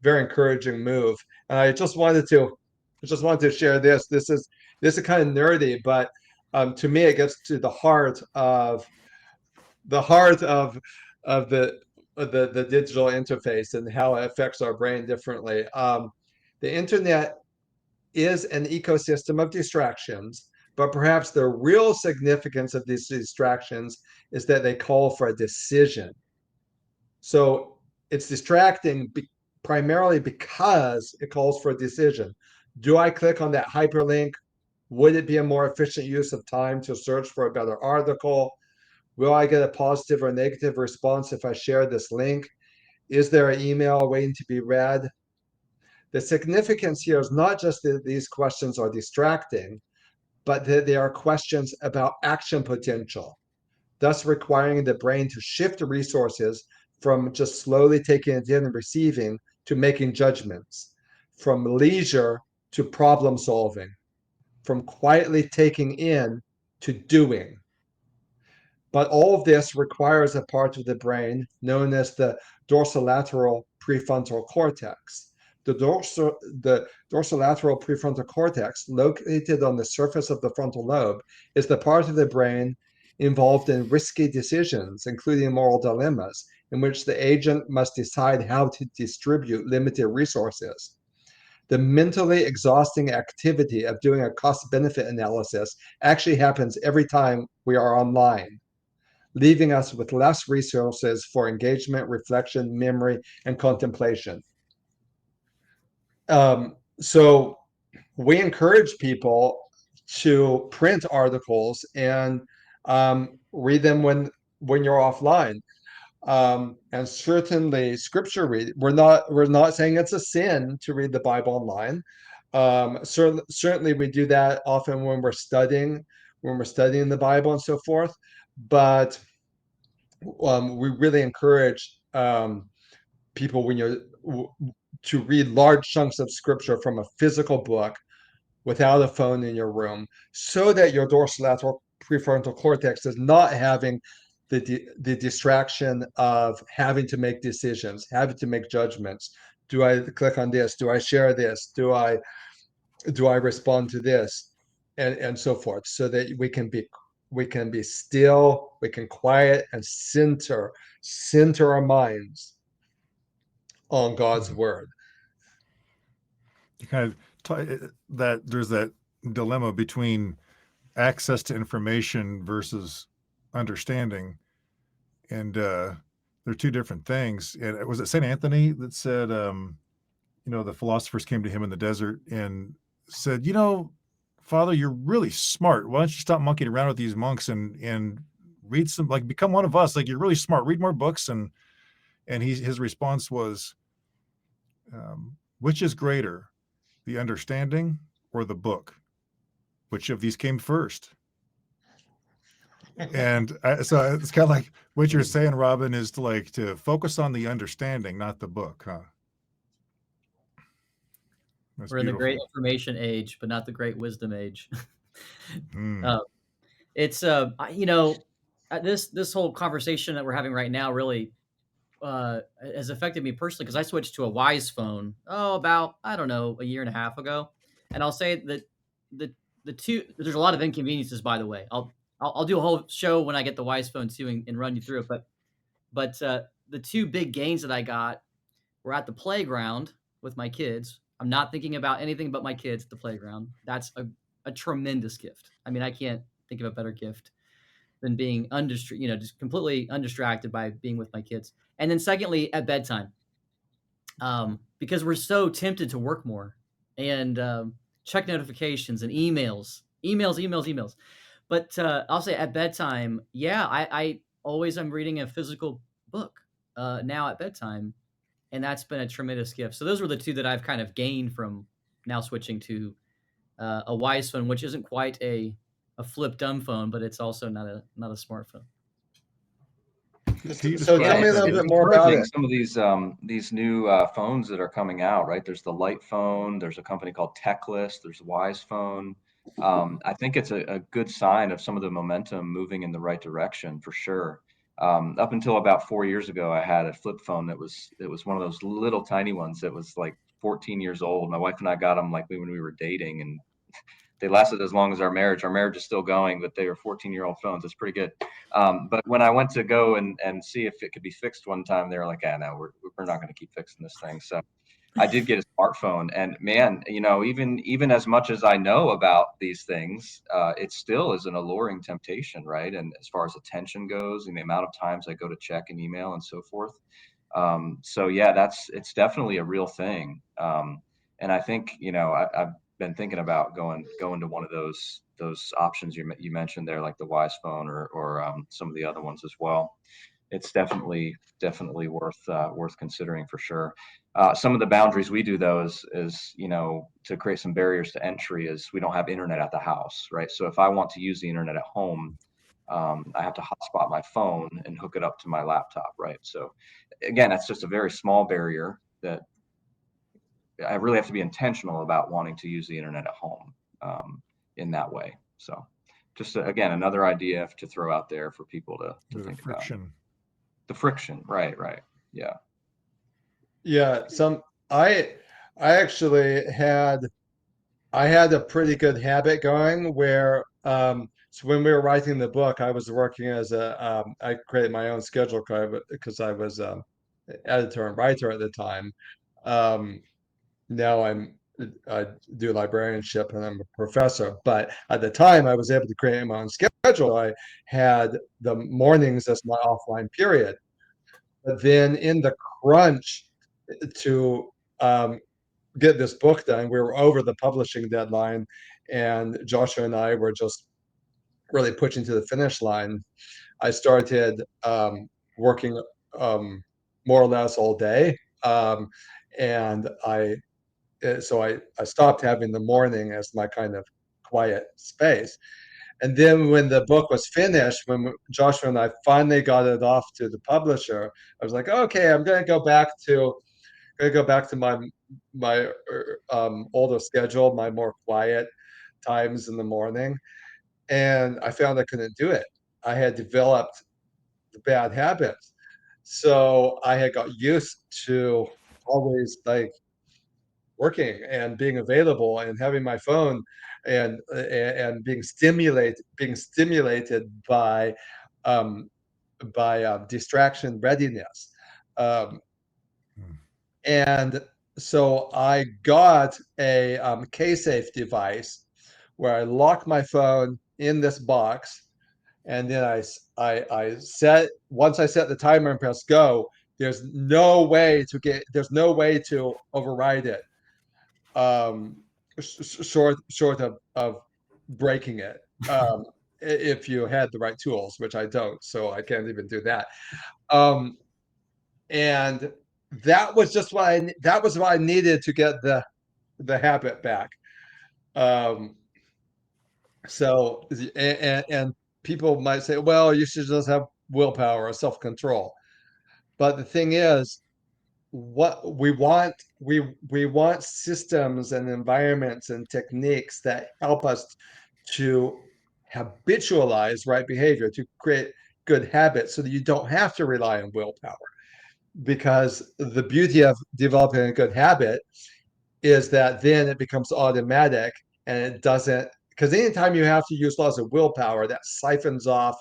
encouraging move. And I just wanted to share this. This is kind of nerdy, but to me it gets to the heart of the digital interface and how it affects our brain differently. The internet is an ecosystem of distractions, but perhaps the real significance of these distractions is that they call for a decision. So it's distracting primarily because it calls for a decision. Do I click on that hyperlink? Would it be a more efficient use of time to search for a better article? Will I get a positive or negative response if I share this link? Is there an email waiting to be read? The significance here is not just that these questions are distracting, but that they are questions about action potential, thus requiring the brain to shift resources from just slowly taking it in and receiving to making judgments, from leisure to problem solving, from quietly taking in to doing. But all of this requires a part of the brain known as the dorsolateral prefrontal cortex. The dorsolateral prefrontal cortex, located on the surface of the frontal lobe, is the part of the brain involved in risky decisions, including moral dilemmas, in which the agent must decide how to distribute limited resources. The mentally exhausting activity of doing a cost-benefit analysis actually happens every time we are online, leaving us with less resources for engagement, reflection, memory, and contemplation. So we encourage people to print articles and read them when you're offline. And certainly scripture reading. We're not saying it's a sin to read the Bible online. Certainly we do that often when we're studying the Bible and so forth. But we really encourage people to read large chunks of scripture from a physical book without a phone in your room, so that your dorsolateral prefrontal cortex is not having the distraction of having to make decisions, having to make judgments. Do I click on this? Do I share this? Do I respond to this? And so forth, so that we can be still, we can quiet and center our minds on God's word. You kind of that there's that dilemma between access to information versus understanding, and they're two different things. And was it St. Anthony that said, the philosophers came to him in the desert and said, Father, you're really smart. Why don't you stop monkeying around with these monks and read some, like, become one of us? Like, you're really smart. Read more books. And his response was, which is greater, the understanding or the book? Which of these came first? And so it's kind of like what you're saying, Robin, is to focus on the understanding, not the book, huh? That's We're in the beautiful. great information age, but not the great wisdom age. Mm. It's this whole conversation that we're having right now really has affected me personally, because I switched to a Wise phone about, I don't know, a year and a half ago. And I'll say that the two, there's a lot of inconveniences, by the way. I'll do a whole show when I get the Wise phone too, and run you through it. But the two big gains that I got were at the playground with my kids. I'm not thinking about anything but my kids at the playground. That's a tremendous gift. I mean, I can't think of a better gift than being just completely undistracted by being with my kids. And then secondly, at bedtime, because we're so tempted to work more and check notifications and emails. But I'll say at bedtime, I always am reading a physical book now at bedtime, and that's been a tremendous gift. So those were the two that I've kind of gained from now switching to a Wise phone, which isn't quite a flip dumb phone, but it's also not a smartphone. So tell me a little bit more about it. Some of these new phones that are coming out, right? There's the Light phone. There's a company called Techless. There's Wise phone. I think it's a good sign of some of the momentum moving in the right direction, for sure. Up until about 4 years ago, I had a flip phone it was one of those little tiny ones that was like 14 years old. My wife and I got them like when we were dating, and they lasted as long as our marriage. Our marriage is still going, but they were 14-year-old phones. It's pretty good. But when I went to go and see if it could be fixed one time, they were like, no, we're not going to keep fixing this thing. So I did get a smartphone, and man, even as much as I know about these things, it still is an alluring temptation, right? And as far as attention goes, and the amount of times I go to check an email and so forth. So yeah, it's definitely a real thing. And I think, I've been thinking about going to one of those options you mentioned there, like the Wise phone or some of the other ones as well. It's definitely worth considering, for sure. Some of the boundaries we do, though, is to create some barriers to entry, is we don't have internet at the house, right? So if I want to use the internet at home, I have to hotspot my phone and hook it up to my laptop, right? So again, that's just a very small barrier that I really have to be intentional about wanting to use the internet at home in that way. So just again, another idea to throw out there for people to think about. The friction, right. Yeah. I actually had a pretty good habit going where so when we were writing the book, I was working as I created my own schedule because I was editor and writer at the time. Now I do librarianship and I'm a professor, but at the time I was able to create my own schedule. I had the mornings as my offline period. But then in the crunch to get this book done, we were over the publishing deadline, and Joshua and I were just really pushing to the finish line. I started working more or less all day. And so I stopped having the morning as my kind of quiet space. And then when the book was finished, when Joshua and I finally got it off to the publisher, I was like, okay, I'm going to go back to my older schedule, my more quiet times in the morning. And I found I couldn't do it. I had developed the bad habits. So I had got used to always like working and being available and having my phone and being stimulated um, by distraction readiness. Um, and so I got a K-safe device where I lock my phone in this box, and then once I set the timer and press go, there's no way to override it, short of breaking it, if you had the right tools, which I don't, so I can't even do that. And that was what I needed to get the habit back. So and people might say, well, you should just have willpower or self-control. But the thing is, what we want systems and environments and techniques that help us to habitualize right behavior, to create good habits, so that you don't have to rely on willpower. Because the beauty of developing a good habit is that then it becomes automatic, and it doesn't, because anytime you have to use lots of willpower, that siphons off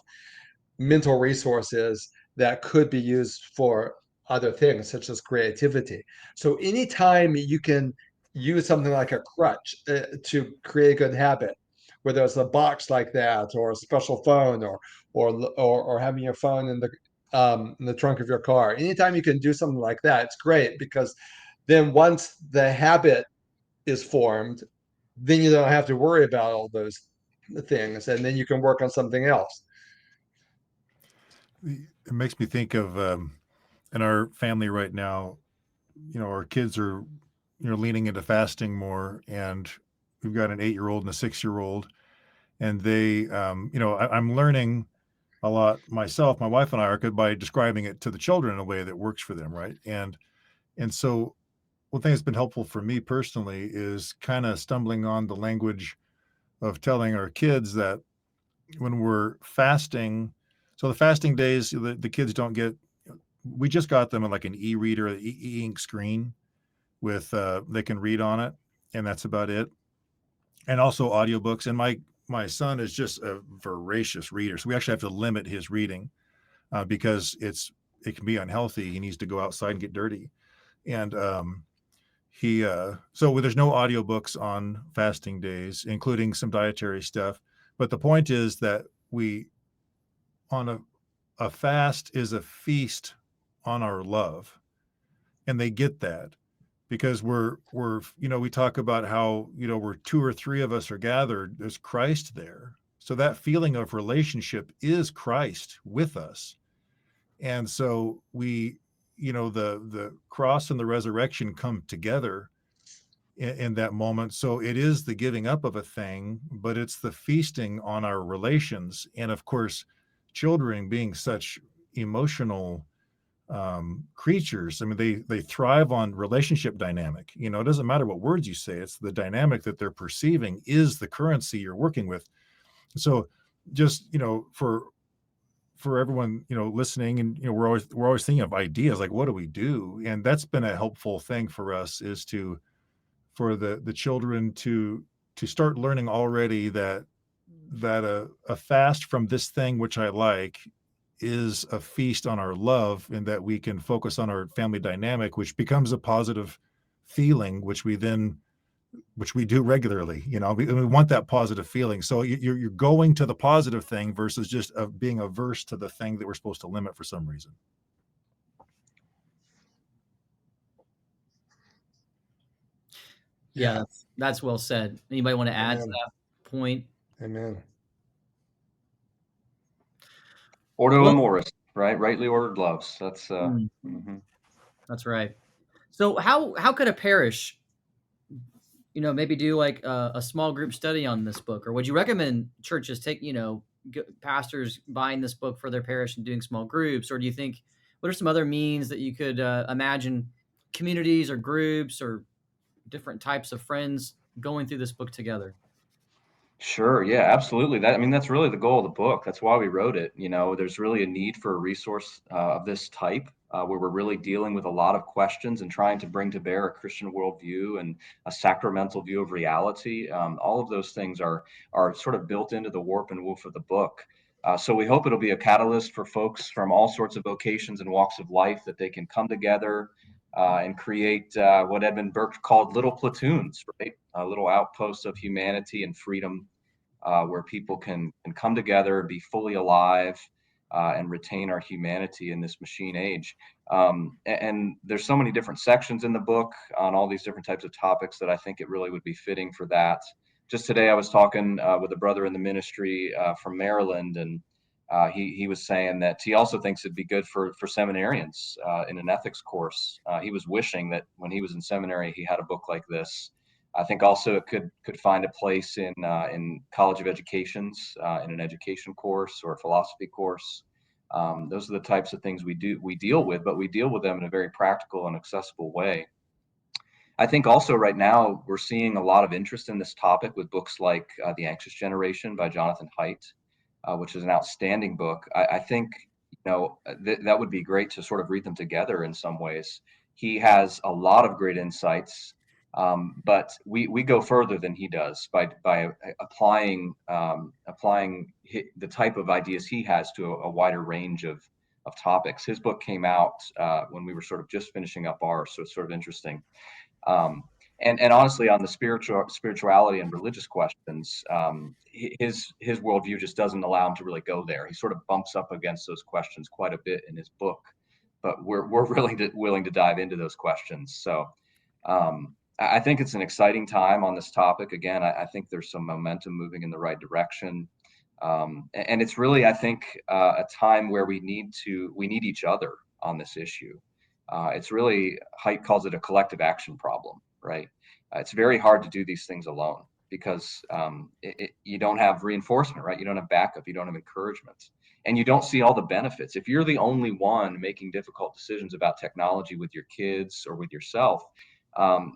mental resources that could be used for other things, such as creativity. So anytime you can use something like a crutch to create a good habit, whether it's a box like that, or a special phone, or having your phone in the trunk of your car, anytime you can do something like that, it's great, because then once the habit is formed, then you don't have to worry about all those things, and then you can work on something else. It makes me think of in our family right now, our kids are, leaning into fasting more, and we've got an 8-year-old and a 6-year-old, and they, I'm learning a lot myself. My wife and I are good by describing it to the children in a way that works for them, right? And so one thing that's been helpful for me personally is kind of stumbling on the language of telling our kids that when we're fasting, so the fasting days, the kids don't get, we just got them in like an e-reader, e-ink screen with, they can read on it, and that's about it. And also audiobooks. And my son is just a voracious reader, so we actually have to limit his reading because it can be unhealthy. He needs to go outside and get dirty. And so there's no audiobooks on fasting days, including some dietary stuff. But the point is that a fast is a feast on our love, and they get that because we're we talk about how where 2 or 3 of us are gathered, there's Christ there. So that feeling of relationship is Christ with us. And so we, the cross and the resurrection come together in that moment. So it is the giving up of a thing, but it's the feasting on our relations. And of course, children being such emotional creatures, I mean, they thrive on relationship dynamic. It doesn't matter what words you say, it's the dynamic that they're perceiving is the currency you're working with. So just, for everyone, listening, and, we're always thinking of ideas, like, what do we do? And that's been a helpful thing for us, is for the children to start learning already that a fast from this thing, which I like, is a feast on our love, and that we can focus on our family dynamic, which becomes a positive feeling, which we do regularly. We want that positive feeling. So you're going to the positive thing versus just being averse to the thing that we're supposed to limit for some reason. Yeah, that's well said. Anybody want to add to that point? Amen. Ordo Amoris, right? Rightly ordered loves. That's That's right. So how could a parish, maybe do like a small group study on this book, or would you recommend churches take, pastors buying this book for their parish and doing small groups, or do you think what are some other means that you could imagine communities or groups or different types of friends going through this book together? Sure. Yeah, absolutely. That's really the goal of the book. That's why we wrote it. There's really a need for a resource of this type where we're really dealing with a lot of questions and trying to bring to bear a Christian worldview and a sacramental view of reality. All of those things are sort of built into the warp and woof of the book. So we hope it'll be a catalyst for folks from all sorts of vocations and walks of life, that they can come together and create what Edmund Burke called little platoons, right? Little outposts of humanity and freedom, where people can come together, be fully alive, and retain our humanity in this machine age. And there's so many different sections in the book on all these different types of topics that I think it really would be fitting for that. Just today, I was talking with a brother in the ministry from Maryland, and he was saying that he also thinks it'd be good for seminarians in an ethics course. He was wishing that when he was in seminary, he had a book like this. I think also it could find a place in College of Educations, in an education course or a philosophy course. Those are the types of things we deal with, but we deal with them in a very practical and accessible way. I think also right now we're seeing a lot of interest in this topic with books like The Anxious Generation by Jonathan Haidt, which is an outstanding book. I think that would be great to sort of read them together in some ways. He has a lot of great insights, but we go further than he does by applying the type of ideas he has to a wider range of topics. His book came out when we were sort of just finishing up ours, so it's sort of interesting. And honestly, on the spirituality and religious questions, his worldview just doesn't allow him to really go there. He sort of bumps up against those questions quite a bit in his book, but we're willing to dive into those questions. So I think it's an exciting time on this topic. Again, I think there's some momentum moving in the right direction, and it's really, I think, a time where we need each other on this issue. It's really, Haidt calls it a collective action problem, right? It's very hard to do these things alone because you don't have reinforcement, right? You don't have backup, you don't have encouragement, and you don't see all the benefits. If you're the only one making difficult decisions about technology with your kids or with yourself,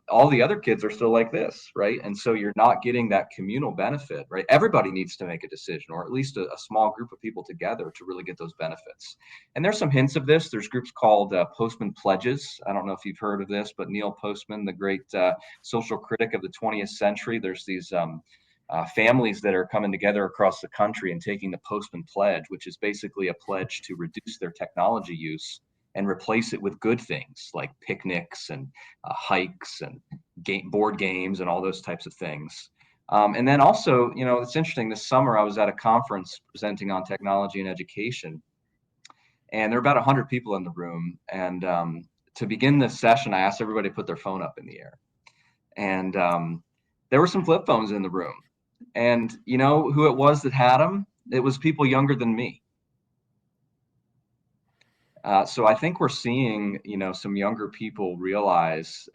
all the other kids are still like this, right? And so you're not getting that communal benefit, right? Everybody needs to make a decision, or at least a small group of people together to really get those benefits. And there's some hints of this. There's groups called Postman Pledges. I don't know if you've heard of this, but Neil Postman, the great social critic of the 20th century, there's these families that are coming together across the country and taking the Postman Pledge, which is basically a pledge to reduce their technology use and replace it with good things like picnics and hikes and board games and all those types of things. And then also, it's interesting, this summer I was at a conference presenting on technology and education, and there were about 100 people in the room. And to begin this session, I asked everybody to put their phone up in the air. And there were some flip phones in the room. And you know who it was that had them? It was people younger than me. So I think we're seeing, some younger people realize,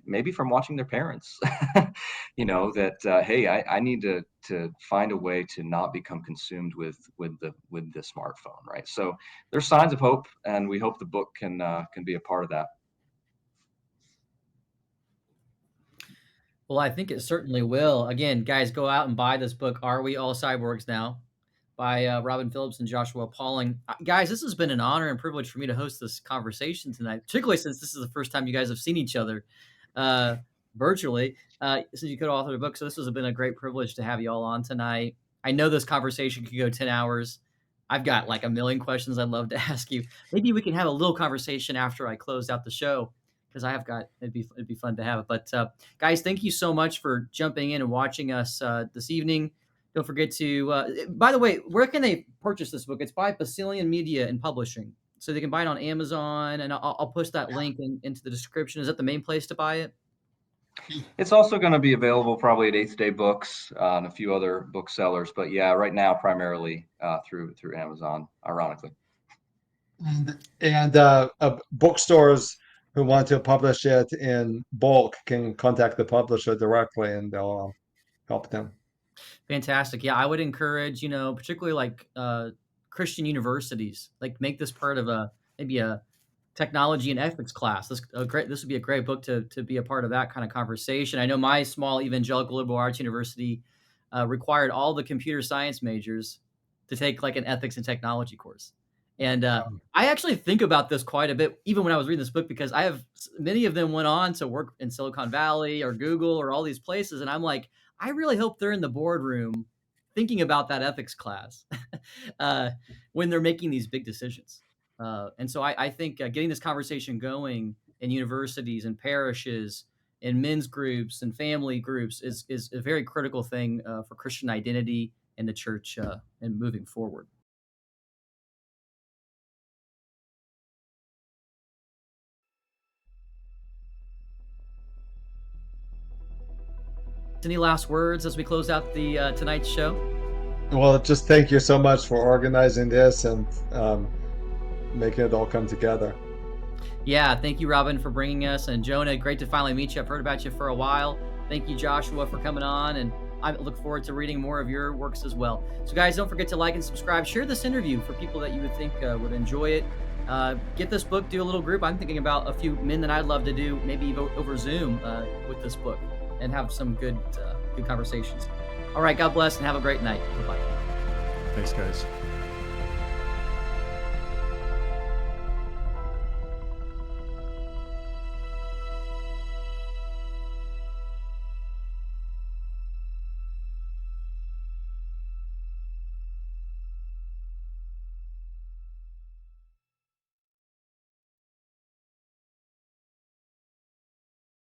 maybe from watching their parents, that hey, I need to find a way to not become consumed with the smartphone, right? So there's signs of hope, and we hope the book can be a part of that. Well, I think it certainly will. Again, guys, go out and buy this book, Are We All Cyborgs Now? By Robin Phillips and Joshua Pauling. Guys, this has been an honor and privilege for me to host this conversation tonight, particularly since this is the first time you guys have seen each other virtually, since you could author the book. So this has been a great privilege to have you all on tonight. I know this conversation could go 10 hours. I've got like a million questions I'd love to ask you. Maybe we can have a little conversation after I close out the show, because it'd be fun to have it. But guys, thank you so much for jumping in and watching us this evening. Don't forget to, by the way, where can they purchase this book? It's by Basilian Media and Publishing. So they can buy it on Amazon, and I'll push that link into the description. Is that the main place to buy it? It's also going to be available probably at Eighth Day Books and a few other booksellers. But yeah, right now, primarily through Amazon, ironically. And bookstores who want to publish it in bulk can contact the publisher directly, and they'll help them. Fantastic. Yeah, I would encourage, particularly like Christian universities, like make this part of maybe a technology and ethics class. This would be a great book to be a part of that kind of conversation. I know my small evangelical liberal arts university required all the computer science majors to take like an ethics and technology course. And I actually think about this quite a bit, even when I was reading this book, because many of them went on to work in Silicon Valley or Google or all these places. And I'm like, I really hope they're in the boardroom thinking about that ethics class when they're making these big decisions. And so I think getting this conversation going in universities and parishes and men's groups and family groups is a very critical thing for Christian identity in the church and moving forward. Any last words as we close out the tonight's show? Well, just thank you so much for organizing this and making it all come together. Yeah, thank you, Robin, for bringing us. And Jonah, great to finally meet you. I've heard about you for a while. Thank you, Joshua, for coming on. And I look forward to reading more of your works as well. So, guys, don't forget to like and subscribe. Share this interview for people that you would think would enjoy it. Get this book, do a little group. I'm thinking about a few men that I'd love to do, maybe over Zoom with this book and have some good conversations. All right, God bless and have a great night. Bye-bye. Thanks, guys.